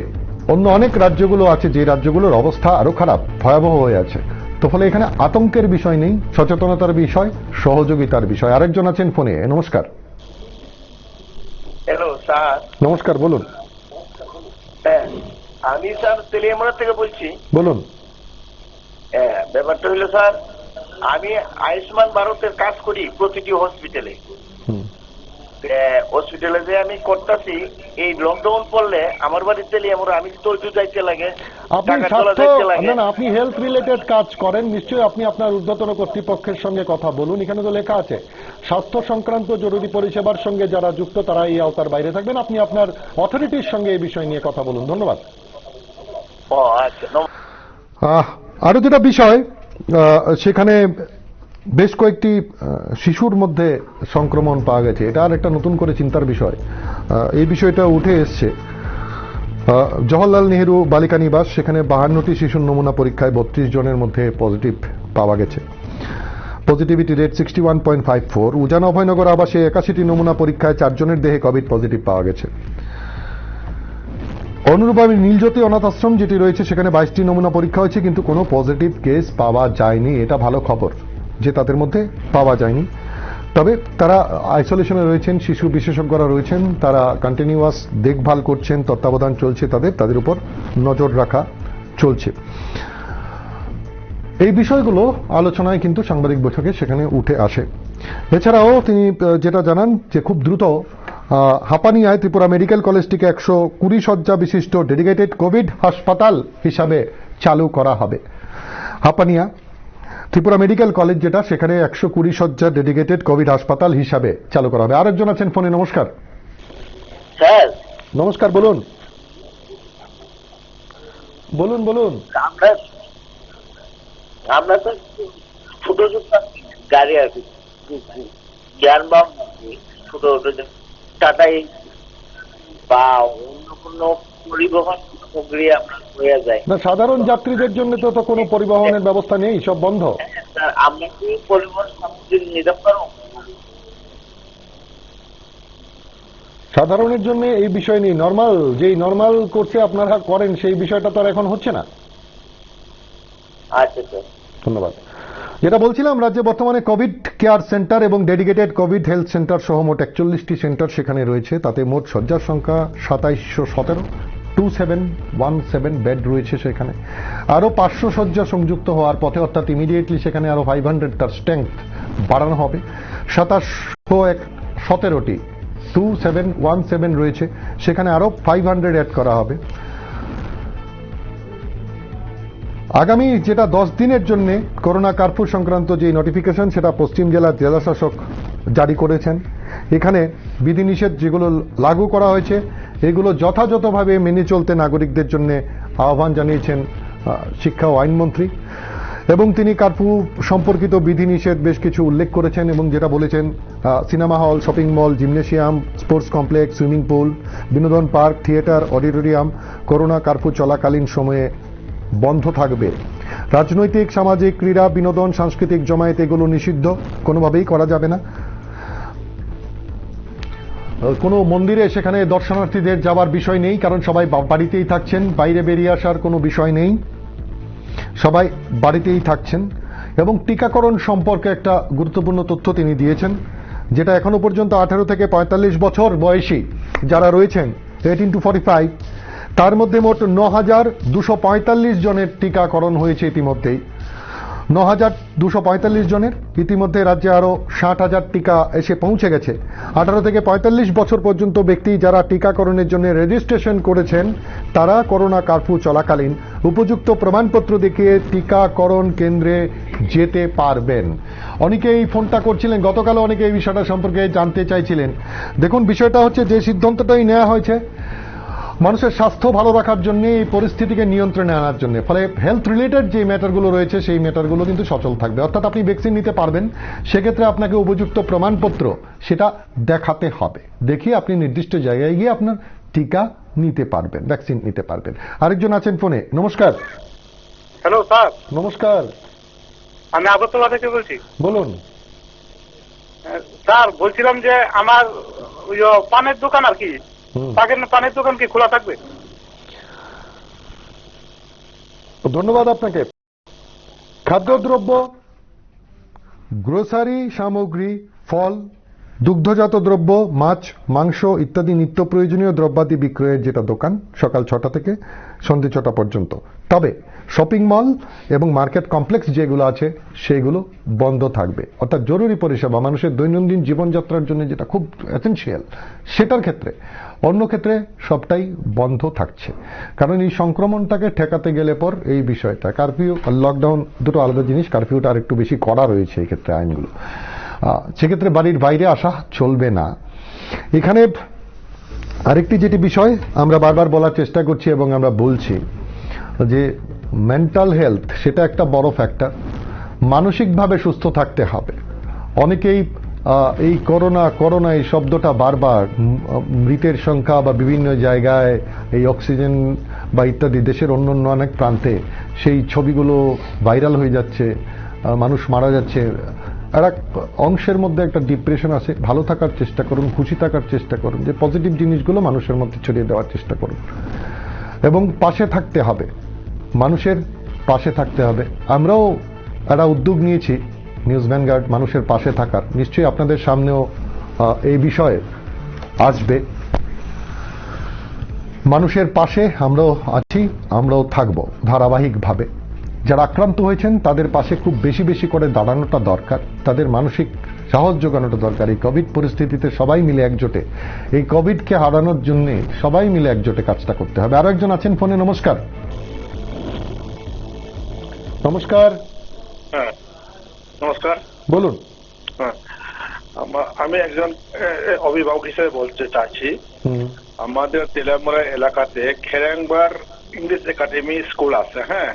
অন্য অনেক রাজ্যগুলো আছে যে রাজ্যগুলোর অবস্থা আরো খারাপ, ভয়াবহ হয়ে আছে। তো ফলে এখানে আতঙ্কের বিষয় নেই, সচেতনতার বিষয়, সহযোগিতার বিষয়। আরেকজন আছেন ফোনে। নমস্কার। Hello sir. নমস্কার, বলুন। হ্যাঁ, আমি স্যার তেলিয়ামুড়া থেকে বলছি। বলুন। হ্যাঁ, ব্যাপারটা হলো স্যার, আমি আয়ুষ্মান ভারতের কাজ করি প্রতিটি হসপিটালে। হসপিটালে যে আমি করতেছি, এই লকডাউন পড়লে আমার বাড়ি তেলিয়ামুড়া, আমি তো যাইতে লাগে, আপনি হেলথ রিলেটেড কাজ করেন নিশ্চয়ই। আপনি আপনার ঊর্ধ্বতন কর্তৃপক্ষের সঙ্গে কথা বলুন। এখানে তো লেখা আছে স্বাস্থ্য সংক্রান্ত জরুরি পরিষেবার সঙ্গে যারা যুক্ত তারা এই আওতার বাইরে থাকবেন। আপনি আপনার অথরিটির সঙ্গে এই বিষয় নিয়ে কথা বলুন। ধন্যবাদ। আরো যেটা বিষয়, সেখানে বেশ কয়েকটি শিশুর মধ্যে সংক্রমণ পাওয়া গেছে। এটা আর একটা নতুন করে চিন্তার বিষয়। এই বিষয়টা উঠে এসছে জওহরলাল নেহেরু বালিকা নিবাস, সেখানে 52টি শিশুর নমুনা পরীক্ষায় 32 জনের মধ্যে পজিটিভ পাওয়া গেছে। Positivity rate 61.54। উজান অভয়নগর আবাসে 81টি নমুনা পরীক্ষায় 4 জনের দেহে কোভিড পজিটিভ পাওয়া গেছে। অনুরূপভাবে নীলজ্যোতি অনাথ আশ্রম যেটি রয়েছে সেখানে 22টি নমুনা পরীক্ষা হয়েছে, কিন্তু কোনো পজিটিভ কেস পাওয়া যায়নি। এটা ভালো খবর যে তাদের মধ্যে পাওয়া যায়নি। তবে তারা আইসোলেশনে রয়েছেন, শিশু বিশেষজ্ঞরা রয়েছেন, তারা কন্টিনিউয়াস দেখভাল করছেন, তত্ত্বাবধান চলছে, তাদের উপর নজর রাখা চলছে। এই বিষয়গুলো আলোচনায় কিন্তু সাংবাদিক বৈঠকে সেখানে উঠে আসে। এছাড়াও তিনি যেটা জানান যে খুব দ্রুত হাপানিয়ায় ত্রিপুরা মেডিকেল কলেজটিকে 120 শয্যা বিশিষ্ট ডেডিকেটেড কোভিড হাসপাতাল হিসাবে চালু করা হবে। হাপানিয়া ত্রিপুরা মেডিকেল কলেজ যেটা, সেখানে 120 শয্যা ডেডিকেটেড কোভিড হাসপাতাল হিসাবে চালু করা হবে। আরেকজন আছেন ফোনে। নমস্কার। স্যার। নমস্কার, বলুন। বলুন বলুন। আমরা তো ছোট ছোট গাড়ি আছে, যানবাহন ছোট টাটাই বা অন্য কোনো পরিবহন প্রক্রিয়া আমরা হয়ে যায় না, সাধারণ যাত্রীদের জন্য তো কোনো পরিবহনের ব্যবস্থা নেই, সব বন্ধ। স্যার, আমরা কি পরিবহন সামগ্রী নিতে পারবো? সাধারণের জন্য এই বিষয় নেই। নর্মাল যেই নর্মাল কোর্সে আপনারা করেন সেই বিষয়টা তো আর এখন হচ্ছে না। আচ্ছা স্যার, ধন্যবাদ। যেটা বলছিলাম, রাজ্যে বর্তমানে কোভিড কেয়ার সেন্টার এবং ডেডিকেটেড কোভিড হেলথ সেন্টার সহ মোট 41টি সেন্টার সেখানে রয়েছে। তাতে মোট শয্যার সংখ্যা 2717, 2717 বেড রয়েছে সেখানে। আরো 500 শয্যা সংযুক্ত হওয়ার পথে, অর্থাৎ ইমিডিয়েটলি সেখানে আরো 500 তার স্ট্রেংথ বাড়ানো হবে। 2717টি 2717 রয়েছে, সেখানে আরো 500 অ্যাড করা হবে। আগামী যেটা 10 দিনের জন্য করোনা কারফিউ সংক্রান্ত যে নোটিফিকেশন, সেটা পশ্চিম জেলার জেলাশাসক জারি করেছেন। এখানে বিধিনিষেধ যেগুলো লাগু করা হয়েছে এগুলো যথাযথভাবে মেনে চলতে নাগরিকদের জন্য আহ্বান জানিয়েছেন শিক্ষা ও আইনমন্ত্রী, এবং তিনি কারফিউ সম্পর্কিত বিধিনিষেধ বেশ কিছু উল্লেখ করেছেন এবং যেটা বলেছেন cinema hall, shopping mall, gymnasium, sports complex, swimming pool, বিনোদন park, theatre, auditorium corona curfew চলাকালীন সময়ে বন্ধ থাকবে। রাজনৈতিক, সামাজিক, ক্রীড়া, বিনোদন, সাংস্কৃতিক জমায়েত এগুলো নিষিদ্ধ, কোনোভাবেই করা যাবে না। কোনো মন্দিরে সেখানে দর্শনার্থীদের যাওয়ার বিষয় নেই, কারণ সবাই বাড়িতেই থাকছেন, বাইরে বেরিয়ে আসার কোনো বিষয় নেই, সবাই বাড়িতেই থাকছেন। এবং টিকাকরণ সম্পর্কে একটা গুরুত্বপূর্ণ তথ্য তিনি দিয়েছেন, যেটা এখনো পর্যন্ত 18 থেকে 45 বছর বয়সী যারা রয়েছেন 18 to 45, তার মধ্যে মোট 9,245 জনের টিকাকরণ হয়েছে ইতিমধ্যেই। 9,245 জনের। ইতিমধ্যে রাজ্যে আরো 60,000 টিকা এসে পৌঁছে গেছে। 18 থেকে 45 বছর পর্যন্ত ব্যক্তি যারা টিকাকরণের জন্য রেজিস্ট্রেশন করেছেন, তারা করোনা কারফিউ চলাকালীন উপযুক্ত প্রমাণপত্র দেখিয়ে টিকাকরণ কেন্দ্রে যেতে পারবেন। অনেকে এই ফোনটা করছিলেন, গতকালও অনেকে এই বিষয়টা সম্পর্কে জানতে চাইছিলেন। দেখুন, বিষয়টা হচ্ছে যে সিদ্ধান্তটাই নেওয়া হয়েছে মানুষের স্বাস্থ্য ভালো রাখার জন্য, এই পরিস্থিতিকে নিয়ন্ত্রণে আনার জন্য। ফলে হেলথ রিলেটেড যে ম্যাটারগুলো রয়েছে সেই ম্যাটারগুলো কিন্তু সচল থাকবে। অর্থাৎ আপনি ভ্যাকসিন নিতে পারবেন, সেক্ষেত্রে আপনাকে উপযুক্ত প্রমাণপত্র সেটা দেখাতে হবে, দেখিয়ে আপনি নির্দিষ্ট জায়গায় গিয়ে আপনার টিকা নিতে পারবেন, ভ্যাকসিন নিতে পারবেন। আরেকজন আছেন ফোনে। নমস্কার। Hello sir. নমস্কার, আমি আগরতলা থেকে বলছি। বলুন। স্যার বলছিলাম যে আমার পানের দোকান আর কি, পানের দোকান কি খোলা থাকবে? ধন্যবাদ আপনাকে। খাদ্যদ্রব্য, গ্রোসারি সামগ্রী, ফল, দুগ্ধজাত দ্রব্য, মাছ, মাংস ইত্যাদি নিত্য প্রয়োজনীয় দ্রব্যাদি বিক্রয়ের যেটা দোকান, সকাল 6টা থেকে সন্ধ্যে 6টা পর্যন্ত। তবে শপিং মল এবং মার্কেট কমপ্লেক্স যেগুলো আছে সেগুলো বন্ধ থাকবে। অর্থাৎ জরুরি পরিষেবা, মানুষের দৈনন্দিন জীবনযাত্রার জন্য যেটা খুব এসেনশিয়াল, সেটার ক্ষেত্রে, অন্য ক্ষেত্রে সবটাই বন্ধ থাকছে। কারণ এই সংক্রমণটাকে ঠেকাতে গেলে পর এই বিষয়টা, কারফিউ আর লকডাউন দুটো আলাদা জিনিস। কারফিউটা আর একটু বেশি কড়া রয়েছে এই ক্ষেত্রে আইনগুলো, সেক্ষেত্রে বাড়ির বাইরে আসা চলবে না। এখানে আরেকটি যেটি বিষয় আমরা বারবার বলার চেষ্টা করছি এবং আমরা বলছি যে মেন্টাল হেলথ সেটা একটা বড় ফ্যাক্টর। মানসিকভাবে সুস্থ থাকতে হবে। অনেকেই এই করোনা এই শব্দটা বারবার, মৃতের সংখ্যা বা বিভিন্ন জায়গায় এই অক্সিজেন বা ইত্যাদি দেশের অন্য অনেক প্রান্তে সেই ছবিগুলো ভাইরাল হয়ে যাচ্ছে, মানুষ মারা যাচ্ছে। আর এক অংশের মধ্যে একটা ডিপ্রেশন আছে। ভালো থাকার চেষ্টা করুন, খুশি থাকার চেষ্টা করুন, যে পজিটিভ জিনিসগুলো মানুষের মধ্যে ছড়িয়ে দেওয়ার চেষ্টা করুন এবং পাশে থাকতে হবে, মানুষের পাশে থাকতে হবে। আমরাও একটা উদ্যোগ নিয়েছি নিউজ ভ্যানগার্ড, মানুষের পাশে থাকার। নিশ্চয়ই আপনাদের সামনেও এই বিষয়ে আসবে। মানুষের পাশে আমরাও আছি, আমরাও থাকবো ধারাবাহিকভাবে। যারা আক্রান্ত হয়েছেন তাদের পাশে খুব বেশি বেশি করে দাঁড়ানোটা দরকার, তাদের মানসিক সাহস যোগানোটা দরকার। এই কোভিড পরিস্থিতিতে সবাই মিলে একজোটে, এই কোভিডকে হারানোর জন্য সবাই মিলে একজোটে কাজটা করতে হবে। আরো একজন আছেন ফোনে। নমস্কার। নমস্কার। হ্যাঁ নমস্কার, বলুন। আমি একজন অভিভাবক হিসেবে বলতে চাইছি। আমাদের তেলামুড়া এলাকাতে খেরেংবার ইংলিশ একাডেমি স্কুল আছে, হ্যাঁ,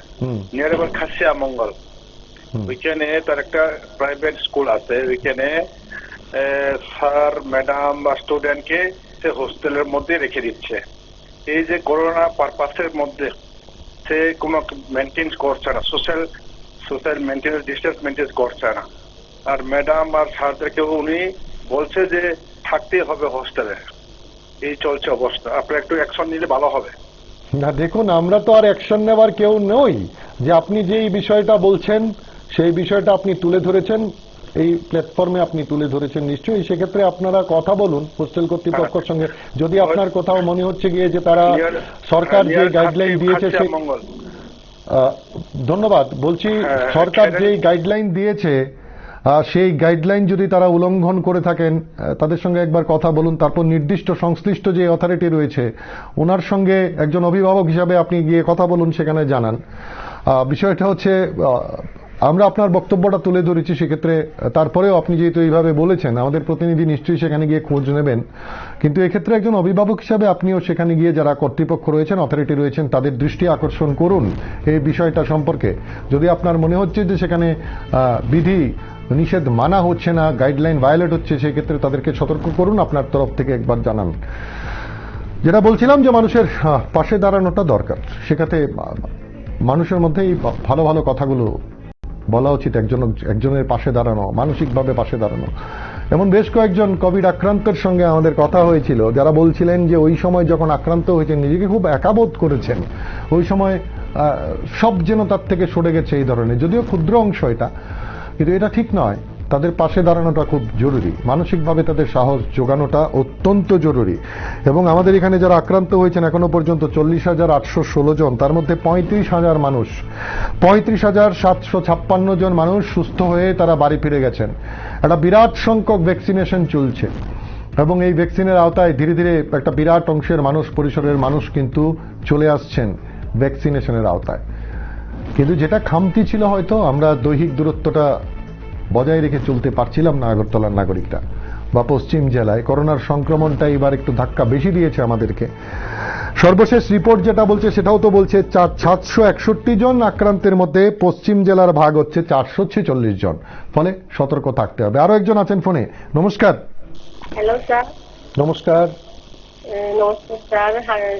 নিয়ার অ্যাবাউট খাসিয়া মঙ্গল। ওইখানে তার একটা প্রাইভেট স্কুল আছে। ওইখানে স্যার ম্যাডাম বা স্টুডেন্টকে সে হোস্টেলের মধ্যে রেখে দিচ্ছে। এই যে করোনা পারপাসের মধ্যে সে কোনো মেনটেন করছে না, সোশ্যাল মেনটেন্স, ডিস্টেন্স মেনটেন করছে না। আর ম্যাডাম আর স্যারদেরকে উনি বলছে যে থাকতেই হবে হোস্টেলে। এই চলছে অবস্থা। আপনারা একটু অ্যাকশন নিলে ভালো হবে। না দেখুন, আমরা তো আর অ্যাকশন নেওয়ার কেউ নই। যে আপনি যেই বিষয়টা বলছেন সেই বিষয়টা আপনি তুলে ধরেছেন, এই প্ল্যাটফর্মে আপনি তুলে ধরেছেন, নিশ্চয়ই সেক্ষেত্রে আপনারা কথা বলুন হোস্টেল কর্তৃপক্ষের সঙ্গে। যদি আপনার কোথাও মনে হচ্ছে গিয়ে যে তারা সরকার যে গাইডলাইন দিয়েছে, ধন্যবাদ বলছি, সরকার যেই গাইডলাইন দিয়েছে সেই গাইডলাইন যদি তারা উল্লঙ্ঘন করে থাকেন, তাদের সঙ্গে একবার কথা বলুন। তারপর নির্দিষ্ট সংশ্লিষ্ট যে অথরিটি রয়েছে ওনার সঙ্গে একজন অভিভাবক হিসাবে আপনি গিয়ে কথা বলুন, সেখানে জানান। বিষয়টা হচ্ছে আমরা আপনার বক্তব্যটা তুলে ধরেছি, সেক্ষেত্রে তারপরেও আপনি যেহেতু এইভাবে বলেছেন, আমাদের প্রতিনিধি নিশ্চয়ই সেখানে গিয়ে খোঁজ নেবেন। কিন্তু এক্ষেত্রে একজন অভিভাবক হিসাবে আপনিও সেখানে গিয়ে যারা কর্তৃপক্ষ রয়েছেন, অথরিটি রয়েছেন, তাদের দৃষ্টি আকর্ষণ করুন এই বিষয়টা সম্পর্কে। যদি আপনার মনে হচ্ছে যে সেখানে বিধি নিষেধ মানা হচ্ছে না, গাইডলাইন ভায়োলেট হচ্ছে, সেই ক্ষেত্রে তাদেরকে সতর্ক করুন, আপনার তরফ থেকে একবার জানান। যেটা বলছিলাম যে মানুষের পাশে দাঁড়ানোটা দরকার, সেক্ষেত্রে মানুষের মধ্যে এই ভালো ভালো কথাগুলো বলা উচিত। একজনের পাশে দাঁড়ানো, মানসিকভাবে পাশে দাঁড়ানো, এমন বেশ কয়েকজন কোভিড আক্রান্তের সঙ্গে আমাদের কথা হয়েছিল, যারা বলছিলেন যে ওই সময় যখন আক্রান্ত হয়েছেন নিজেকে খুব একাবোধ করেছেন, ওই সময় সব যেন তার থেকে সরে গেছে এই ধরনের, যদিও ক্ষুদ্র অংশ এটা, কিন্তু এটা ঠিক নয়। তাদের পাশে দাঁড়ানোটা খুব জরুরি, মানসিকভাবে তাদের সাহস যোগানোটা অত্যন্ত জরুরি। এবং আমাদের এখানে যারা আক্রান্ত হয়েছেন এখনো পর্যন্ত 40,816 জন, তার মধ্যে 35,000 মানুষ, 35,756 জন মানুষ সুস্থ হয়ে তারা বাড়ি ফিরে গেছেন। একটা বিরাট সংখ্যক ভ্যাকসিনেশন চলছে এবং এই ভ্যাকসিনের আওতায় ধীরে ধীরে একটা বিরাট অংশের মানুষ, পরিসরের মানুষ কিন্তু চলে আসছেন ভ্যাকসিনেশনের আওতায়। কিন্তু যেটা খামতি ছিল, হয়তো আমরা দৈহিক দূরত্বটা বজায় রেখে চলতে পারছিলাম না আগরতলার নাগরিকরা বা পশ্চিম জেলায়। করোনার সংক্রমণটা এবার একটু ধাক্কা বেশি দিয়েছে আমাদেরকে। সর্বশেষ রিপোর্ট যেটা বলছে সেটাও তো বলছে 761 জন আক্রান্তের মধ্যে পশ্চিম জেলার ভাগ হচ্ছে 446 জন। ফলে সতর্ক থাকতে হবে। আরো একজন আছেন ফোনে। নমস্কার। Hello sir. নমস্কার। নমস্কার স্যার।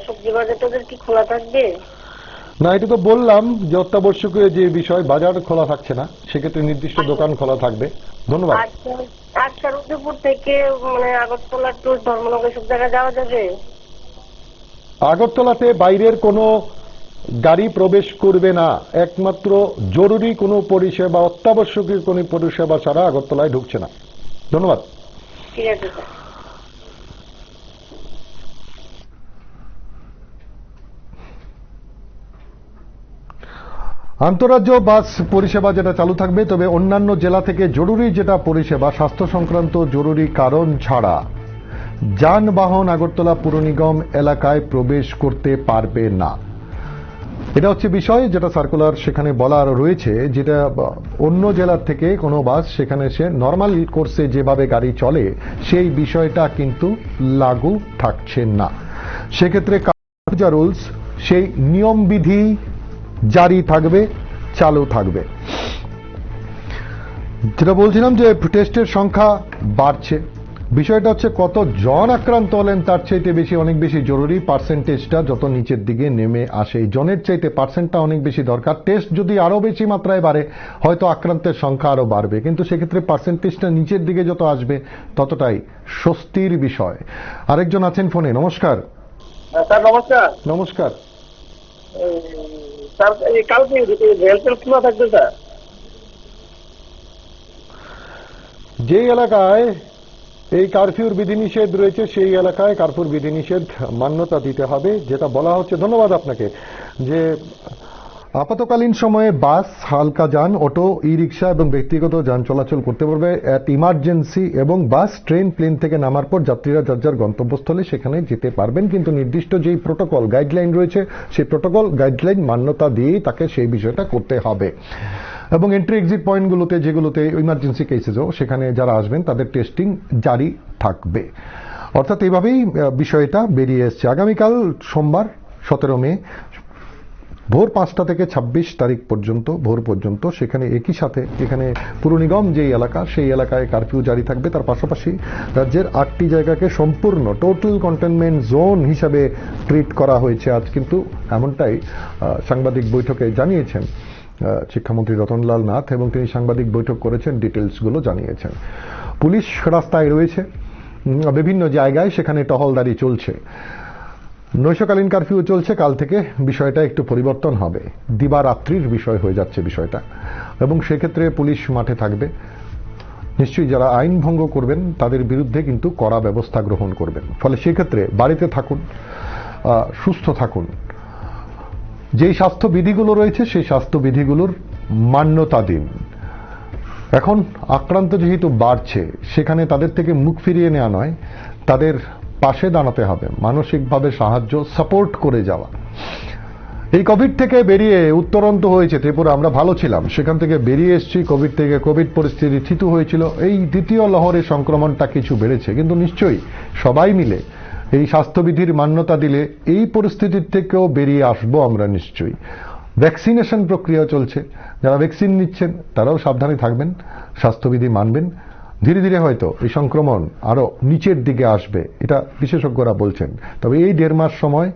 সবজি বাজার তোদের কি খোলা থাকবে? না, এটা তো বললাম যে অত্যাবশ্যকীয় যে বিষয়, বাজার খোলা থাকছে না, সেক্ষেত্রে নির্দিষ্ট দোকান খোলা থাকবে। ধন্যবাদ। আচ্ছা, রুদ্রপুর থেকে মানে আগরতলা টু ধর্মনগর সব জায়গায় যাওয়া যাবে? আগরতলাতে বাইরের কোনো গাড়ি প্রবেশ করবে না, একমাত্র জরুরি কোনো পরিষেবা, অত্যাবশ্যকীয় কোনো পরিষেবা ছাড়া আগরতলায় ঢুকছে না। ধন্যবাদ। ঠিক আছে স্যার। আন্তঃরাজ্য বাস পরিষেবা যেটা চালু থাকবে, তবে অন্যান্য জেলা থেকে জরুরি যেটা পরিষেবা, স্বাস্থ্য সংক্রান্ত জরুরি কারণ ছাড়া যানবাহন আগরতলা পুর নিগম এলাকায় প্রবেশ করতে পারবে না। এটা হচ্ছে বিষয় যেটা সার্কুলার সেখানে বলার রয়েছে, যেটা অন্য জেলার থেকে কোনো বাস সেখানে এসে নর্মাল কোর্সে যেভাবে গাড়ি চলে সেই বিষয়টা কিন্তু লাগু থাকছে না। সেক্ষেত্রে যা রুলস, সেই নিয়মবিধি জারি থাকবে, চালু থাকবে। যেটা বলছিলাম যে টেস্টের সংখ্যা বাড়ছে, বিষয়টা হচ্ছে কত জন আক্রান্ত হলেন তার চাইতে বেশি, অনেক বেশি জরুরি পার্সেন্টেজটা যত নিচের দিকে নেমে আসে। জনের চাইতে পার্সেন্টটা অনেক বেশি দরকার। টেস্ট যদি আরো বেশি মাত্রায় বাড়ে হয়তো আক্রান্তের সংখ্যা আরো বাড়বে, কিন্তু সেক্ষেত্রে পার্সেন্টেজটা নিচের দিকে যত আসবে ততটাই স্বস্তির বিষয়। আরেকজন আছেন ফোনে। নমস্কার। স্যার নমস্কার। নমস্কার। স্যার কালকে রেল খোলা থাকবে স্যার? যে এলাকায় এই কারফিউর বিধিনিষেধ রয়েছে সেই এলাকায় কারফিউর বিধিনিষেধ মান্যতা দিতে হবে, যেটা বলা হচ্ছে। ধন্যবাদ আপনাকে। যে আপাতকালীন সময়ে বাস, হালকা যান, অটো, ই রিক্সা এবং ব্যক্তিগত যান চলাচল করতে পারবে অ্যাট ইমার্জেন্সি, এবং বাস, ট্রেন, প্লেন থেকে নামার পর যাত্রীরা যার যার গন্তব্যস্থলে সেখানে যেতে পারবেন, কিন্তু নির্দিষ্ট যেই প্রোটোকল গাইডলাইন রয়েছে সেই প্রোটোকল গাইডলাইন মান্যতা দিয়েই তাকে সেই বিষয়টা করতে হবে। এবং এন্ট্রি এক্সিট পয়েন্টগুলোতে, যেগুলোতে ইমার্জেন্সি কেসেসও, সেখানে যারা আসবেন তাদের টেস্টিং জারি থাকবে। অর্থাৎ এইভাবেই বিষয়টা বেরিয়ে এসছে। আগামীকাল সোমবার 17 মে ভোর 5টা থেকে 26 তারিখ পর্যন্ত ভোর পর্যন্ত সেখানে একই সাথে এখানে পুর নিগম যেই এলাকা সেই এলাকায় কারফিউ জারি থাকবে। তার পাশাপাশি রাজ্যের 8টি জায়গাকে সম্পূর্ণ টোটাল কন্টেনমেন্ট জোন হিসাবে ট্রিট করা হয়েছে। আজ কিন্তু এমনটাই সাংবাদিক বৈঠকে জানিয়েছেন শিক্ষামন্ত্রী রতনলাল নাথ, এবং তিনি সাংবাদিক বৈঠক করেছেন, ডিটেলসগুলো জানিয়েছেন। পুলিশ রাস্তায় রয়েছে, বিভিন্ন জায়গায় সেখানে টহলদারি চলছে। নৈশকালীন কারফিউ চলছে কাল থেকে। বিষয়টা একটু পরিবর্তন হবে, দিবারাত্রির বিষয় হয়ে যাচ্ছে বিষয়টা, এবং সেক্ষেত্রে পুলিশ মাঠে থাকবে। নিশ্চয়ই যারা আইন ভঙ্গ করবেন তাদের বিরুদ্ধে কিন্তু কড়া ব্যবস্থা গ্রহণ করবেন। ফলে সেক্ষেত্রে বাড়িতে থাকুন, সুস্থ থাকুন, যেই স্বাস্থ্যবিধিগুলো রয়েছে সেই স্বাস্থ্যবিধিগুলোর মান্যতা দিন। এখন আক্রান্ত যেহেতু বাড়ছে, সেখানে তাদের থেকে মুখ ফিরিয়ে নেওয়া নয়, তাদের পাশে দাঁড়াতে হবে, মানসিকভাবে সাহায্য, সাপোর্ট করে যাওয়া। এই কোভিড থেকে বেরিয়ে উত্তরন্ত হয়েছে ত্রিপুরা। আমরা ভালো ছিলাম, সেখান থেকে বেরিয়ে এসেছি কোভিড থেকে। কোভিড পরিস্থিতি থিতু হয়েছিল, এই দ্বিতীয় লহরে সংক্রমণটা কিছু বেড়েছে, কিন্তু নিশ্চয়ই সবাই মিলে এই স্বাস্থ্যবিধির মান্যতা দিলে এই পরিস্থিতির থেকেও বেরিয়ে আসবো আমরা নিশ্চয়ই। ভ্যাকসিনেশন প্রক্রিয়া চলছে, যারা ভ্যাকসিন নিচ্ছেন তারাও সাবধানে থাকবেন, স্বাস্থ্যবিধি মানবেন। ধীরে ধীরে হয়তো এই সংক্রমণ আরো নিচের দিকে আসবে, এটা বিশেষজ্ঞরা বলছেন। তবে এই 1.5 মাস সময়,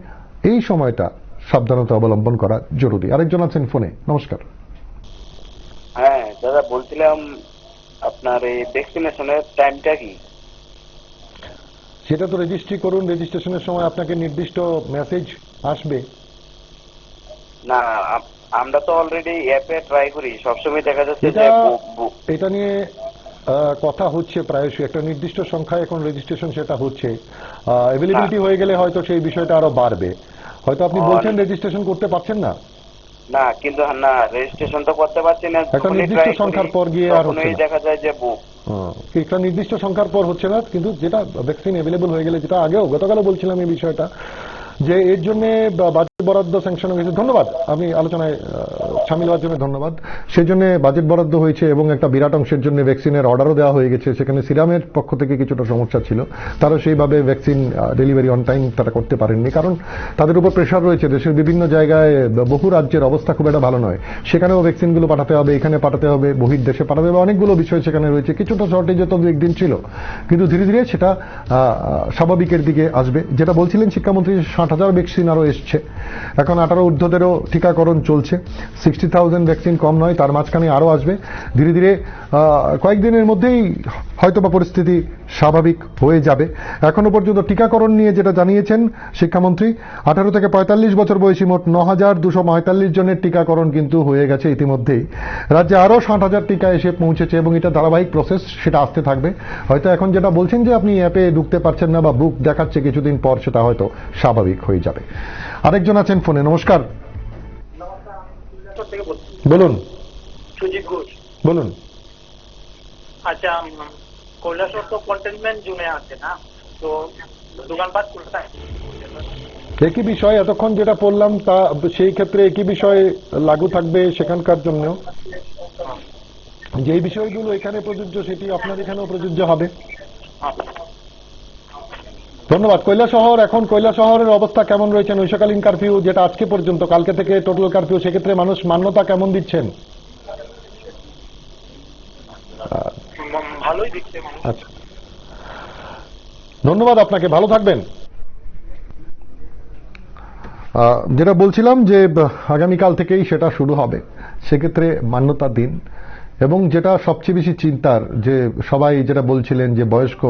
এই সময়টা সাবধানতা অবলম্বন করা জরুরি। আরেকজন আছেন ফোনে। নমস্কার। হ্যাঁ দাদা, বলছিলাম আপনার এই ভ্যাকসিনেশনের টাইমটা কি? সেটা তো রেজিস্ট্রি করুন, রেজিস্ট্রেশনের সময় আপনাকে নির্দিষ্ট মেসেজ আসবে। না, আমরা তো অলরেডি অ্যাপে ট্রাই করি, সবসময় দেখা যাচ্ছে যে এটা নিয়ে কথা হচ্ছে প্রায়শই, একটা নির্দিষ্ট সংখ্যায় এখন রেজিস্ট্রেশন সেটা হচ্ছে, অ্যাভেলেবিলিটি হয়ে গেলে হয়তো সেই বিষয়টা আরো বাড়বে। হয়তো আপনি বলছেন রেজিস্ট্রেশন করতে পারছেন না। না, কিন্তু না, রেজিস্ট্রেশন তো করতে পারছি না, একটা নির্দিষ্ট সংখ্যার পর গিয়ে আর হচ্ছে না। দেখা যায় যে বুক একটা নির্দিষ্ট সংখ্যার পর হচ্ছে না, কিন্তু যেটা ভ্যাকসিন অ্যাভেলেবল হয়ে গেলে, যেটা আগেও গতকালও বলছিলাম এই বিষয়টা, যে এর জন্য বাজেট বরাদ্দ স্যাংশন হয়েছে। ধন্যবাদ, আমি আলোচনায় সামিল হওয়ার জন্য ধন্যবাদ। সেই জন্য বাজেট বরাদ্দ হয়েছে এবং একটা বিরাট অংশের জন্য ভ্যাকসিনের অর্ডারও দেওয়া হয়ে গেছে। সেখানে সিরামের পক্ষ থেকে কিছুটা সমস্যা ছিল, তারা সেইভাবে ভ্যাকসিন ডেলিভারি অন টাইম তারা করতে পারেননি, কারণ তাদের উপর প্রেশার রয়েছে। দেশের বিভিন্ন জায়গায় বহু রাজ্যের অবস্থা খুব একটা ভালো নয়, সেখানেও ভ্যাকসিনগুলো পাঠাতে হবে, এখানে পাঠাতে হবে, বহির্দেশে পাঠাতে হবে, অনেকগুলো বিষয় সেখানে রয়েছে। কিছুটা শর্টেজ তো একদিন ছিল, কিন্তু ধীরে ধীরে সেটা স্বাভাবিকের দিকে আসবে। যেটা বলছিলেন শিক্ষামন্ত্রী, 60,000 ভ্যাকসিন আরো এসছে, এখন 18 ঊর্ধ্বদেরও টিকাকরণ চলছে। 60,000 ভ্যাকসিন কম নয়, তার মাঝখানে আরো আসবে। ধীরে ধীরে কয়েকদিনের মধ্যেই হয়তোবা পরিস্থিতি স্বাভাবিক হয়ে যাবে। এখনো পর্যন্ত টিকাকরণ নিয়ে যেটা জানিয়েছেন শিক্ষামন্ত্রী, 18 থেকে 45 বছর বয়সী মোট 9,245 জনের টিকাকরণ কিন্তু হয়ে গেছে ইতিমধ্যেই। রাজ্যে আরো 60,000 টিকা এসে পৌঁছেছে এবং এটা ধারাবাহিক প্রসেস, সেটা আসতে থাকবে। হয়তো এখন যেটা বলছেন যে আপনি অ্যাপে ঢুকতে পারছেন না বা বুক দেখাচ্ছে কিছুদিন পর, সেটা হয়তো স্বাভাবিক হয়ে যাবে। আরেকজন আছেন ফোনে। নমস্কার, বলুন। সুজিত ঘোষ বলুন। আচ্ছা, কৈলাসহর তো কন্টেনমেন্ট জোনে আছে না, তো দোকানপাট কোথায়? একই বিষয় এতক্ষণ যেটা বললাম, তা সেই ক্ষেত্রে একই বিষয় লাগু থাকবে সেখানকার জন্য। যে বিষয়গুলো এখানে প্রযোজ্য সেটি আপনার এখানেও প্রযোজ্য হবে। ধন্যবাদ। কৈলাসহর, এখন কৈলাসহরের অবস্থা কেমন রয়েছে? নৈশকালীন কারফিউ যেটা আজকে পর্যন্ত, কালকে থেকে টোটাল কারফিউ, সেক্ষেত্রে মানুষ মান্যতা কেমন দিচ্ছেন? ভালোই দিচ্ছে। আচ্ছা, ধন্যবাদ আপনাকে, ভালো থাকবেন। যেটা বলছিলাম যে আগামীকাল থেকেই সেটা শুরু হবে, সেক্ষেত্রে মান্যতা দিন। এবং যেটা সবচেয়ে বেশি চিন্তার, যে সবাই যেটা বলছিলেন যে বয়স্ক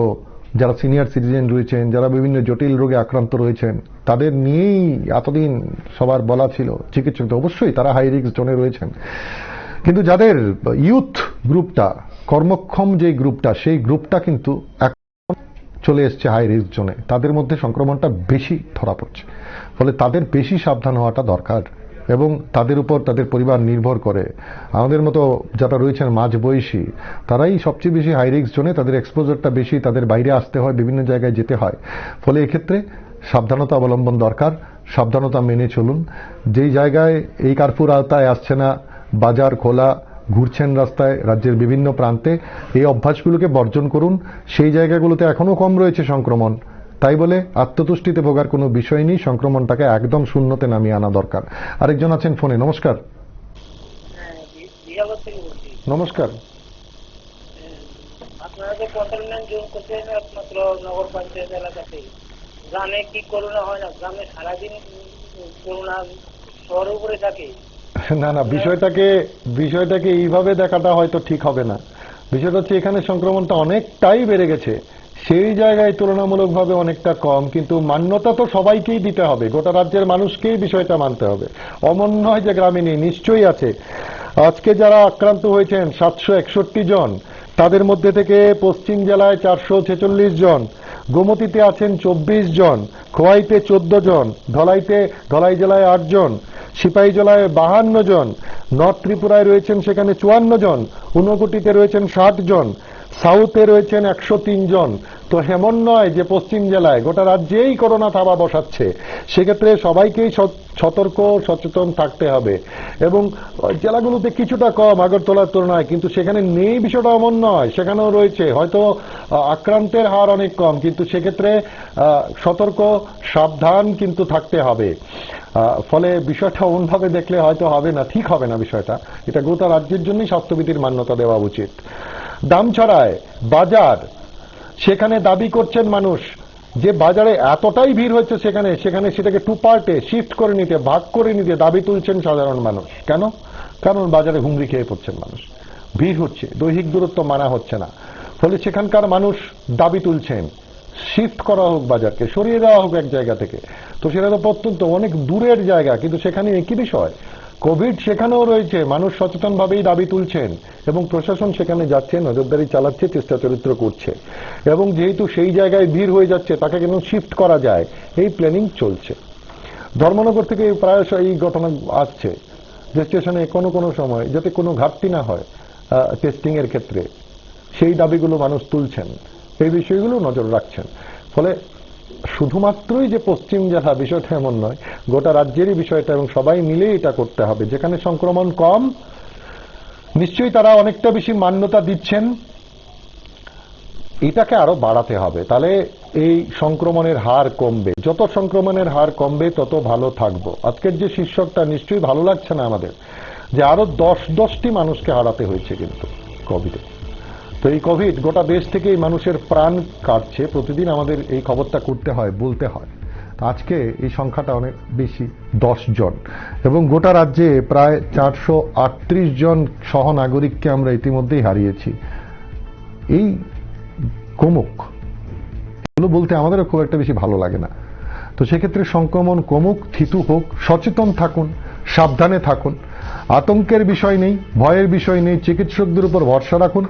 যারা সিনিয়র সিটিজেন রয়েছেন, যারা বিভিন্ন জটিল রোগে আক্রান্ত রয়েছেন, তাদের নিয়েই এতদিন সবার বলা ছিল। চিকিৎসক তো অবশ্যই তারা হাই রিস্ক জোনে রয়েছেন, কিন্তু যাদের ইউথ গ্রুপটা, কর্মক্ষম যে গ্রুপটা, সেই গ্রুপটা কিন্তু এখন চলে এসছে হাই রিস্ক জোনে। তাদের মধ্যে সংক্রমণটা বেশি ধরা পড়ছে, ফলে তাদের বেশি সাবধান হওয়াটা দরকার। এবং তাদের উপর তাদের পরিবার নির্ভর করে। আমাদের মতো যারা রয়েছেন মাঝবয়সী, তারাই সবচেয়ে বেশি হাই রিস্ক জোনে, তাদের এক্সপোজারটা বেশি, তাদের বাইরে আসতে হয়, বিভিন্ন জায়গায় যেতে হয়। ফলে এক্ষেত্রে সাবধানতা অবলম্বন দরকার, সাবধানতা মেনে চলুন। যেই জায়গায় এই কারফিউর আওতায় আসছে না, বাজার খোলা, ঘুরছেন রাস্তায় রাজ্যের বিভিন্ন প্রান্তে, এই অভ্যাসগুলোকে বর্জন করুন। সেই জায়গাগুলোতে এখনো কম রয়েছে সংক্রমণ, তাই বলে আত্মতুষ্টিতে ভোগার কোনো বিষয় নেই, সংক্রমণটাকে একদম শূন্যতে নামিয়ে আনা দরকার। আরেকজন আছেন ফোনে। নমস্কার। নমস্কার। আপনারা যে কন্টেনমেন্ট জোন করছেন একমাত্র নগর পঞ্চায়েত এলাকাতে, গ্রামে কি করোনা হয় না? গ্রামে সারাদিন করোনা শহরের উপরে থাকে। না না, বিষয়টাকে এইভাবে দেখাটা হয়তো ঠিক হবে না। বিষয়টা হচ্ছে এখানে সংক্রমণটা অনেকটাই বেড়ে গেছে, সেই জায়গায় তুলনামূলকভাবে অনেকটা কম, কিন্তু মান্যতা তো সবাইকেই দিতে হবে, গোটা রাজ্যের মানুষকেই বিষয়টা মানতে হবে। অমন নয় যে গ্রামে নেই, নিশ্চয়ই আছে। আজকে যারা আক্রান্ত হয়েছেন 761 জন, তাদের মধ্যে থেকে পশ্চিম জেলায় 446 জন, গোমতীতে আছেন 24 জন, খোয়াইতে 14 জন, ধলাই জেলায় 8 জন, সিপাহী জেলায় 52 জন, নর্থ ত্রিপুরায় রয়েছেন সেখানে 54 জন, ঊনকোটিতে রয়েছেন 60 জন, সাউথে রয়েছেন 103 জন। তো এমন নয় যে পশ্চিম জেলায়, গোটা রাজ্যেই করোনা থাবা বসাচ্ছে। সেক্ষেত্রে সবাইকেই সতর্ক সচেতন থাকতে হবে। এবং জেলাগুলোতে কিছুটা কম আগরতলার তুলনায়, কিন্তু সেখানে নেই বিষয়টা এমন নয়, সেখানেও রয়েছে। হয়তো আক্রান্তের হার অনেক কম, কিন্তু সেক্ষেত্রে সতর্ক সাবধান কিন্তু থাকতে হবে। ফলে বিষয়টা অন্যভাবে দেখলে হয়তো হবে না, ঠিক হবে না বিষয়টা। এটা গোটা রাজ্যের জন্যই স্বাস্থ্যবিধির মান্যতা দেওয়া উচিত। দামছড়ায় বাজার, সেখানে দাবি করছেন মানুষ যে বাজারে এতটাই ভিড় হচ্ছে, সেখানে সেটাকে 2 পার্টে শিফট করে নিতে, ভাগ করে নিতে দাবি তুলছেন সাধারণ মানুষ। কেন? কারণ বাজারে হুমড়ি খেয়ে পড়ছেন মানুষ। ভিড় হচ্ছে, দৈহিক দূরত্ব মানা হচ্ছে না, ফলে সেখানকার মানুষ দাবি তুলছেন শিফট করা হোক, বাজারকে সরিয়ে দেওয়া হোক এক জায়গা থেকে। তো সেটা তো প্রত্যন্ত অনেক দূরের জায়গা, কিন্তু সেখানে একই বিষয়, কোভিড সেখানেও রয়েছে, মানুষ সচেতনভাবেই দাবি তুলছেন এবং প্রশাসন সেখানে যাচ্ছে, নজরদারি চালাচ্ছে, চেষ্টা চরিত্র করছে, এবং যেহেতু সেই জায়গায় ভিড় হয়ে যাচ্ছে তাকে কেন শিফট করা যায় এই প্ল্যানিং চলছে। ধর্মনগর থেকে প্রায়শ এই ঘটনা আসছে যে স্টেশনে কোনো কোনো সময় যাতে কোনো ঘাটতি না হয় টেস্টিং এর ক্ষেত্রে, সেই দাবিগুলো মানুষ তুলছেন, এই বিষয়গুলো নজর রাখছেন। ফলে শুধুমাত্রই যে পশ্চিম জেলা বিষয়টা এমন নয়, গোটা রাজ্যেরই বিষয়টা, এবং সবাই মিলে এটা করতে হবে। যেখানে সংক্রমণ কম নিশ্চয়ই তারা অনেকটা বেশি মান্যতা দিচ্ছেন, এটাকে আরো বাড়াতে হবে, তাহলে এই সংক্রমণের হার কমবে। যত সংক্রমণের হার কমবে তত ভালো থাকবো। আজকের যে শীর্ষকটা নিশ্চয়ই ভালো লাগছে না আমাদের, যে আরো 10টি মানুষকে হারাতে হয়েছে কিন্তু কোভিডে। তো এই কোভিড গোটা দেশ থেকে এই মানুষের প্রাণ কাটছে, প্রতিদিন আমাদের এই খবরটা করতে হয়, বলতে হয়। আজকে এই সংখ্যাটা অনেক বেশি, 10 জন, এবং গোটা রাজ্যে প্রায় 438 জন সহনাগরিককে আমরা ইতিমধ্যেই হারিয়েছি। এই কমুক, এগুলো বলতে আমাদেরও খুব একটা বেশি ভালো লাগে না। তো সেক্ষেত্রে সংক্রমণ কমুক, থিতু হোক, সচেতন থাকুন, সাবধানে থাকুন, আতঙ্কের বিষয় নেই, ভয়ের বিষয় নেই, চিকিৎসকদের উপর ভরসা রাখুন,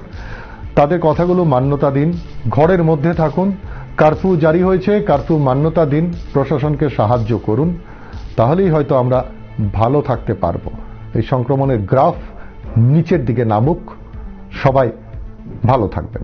তাদের কথাগুলো মান্যতা দিন, ঘরের মধ্যে থাকুন, কারফিউ জারি হয়েছে, কারফিউ মান্যতা দিন, প্রশাসনকে সাহায্য করুন, তাহলেই হয়তো আমরা ভালো থাকতে পারবো। এই সংক্রমণের গ্রাফ নিচের দিকে নামুক, সবাই ভালো থাকবেন।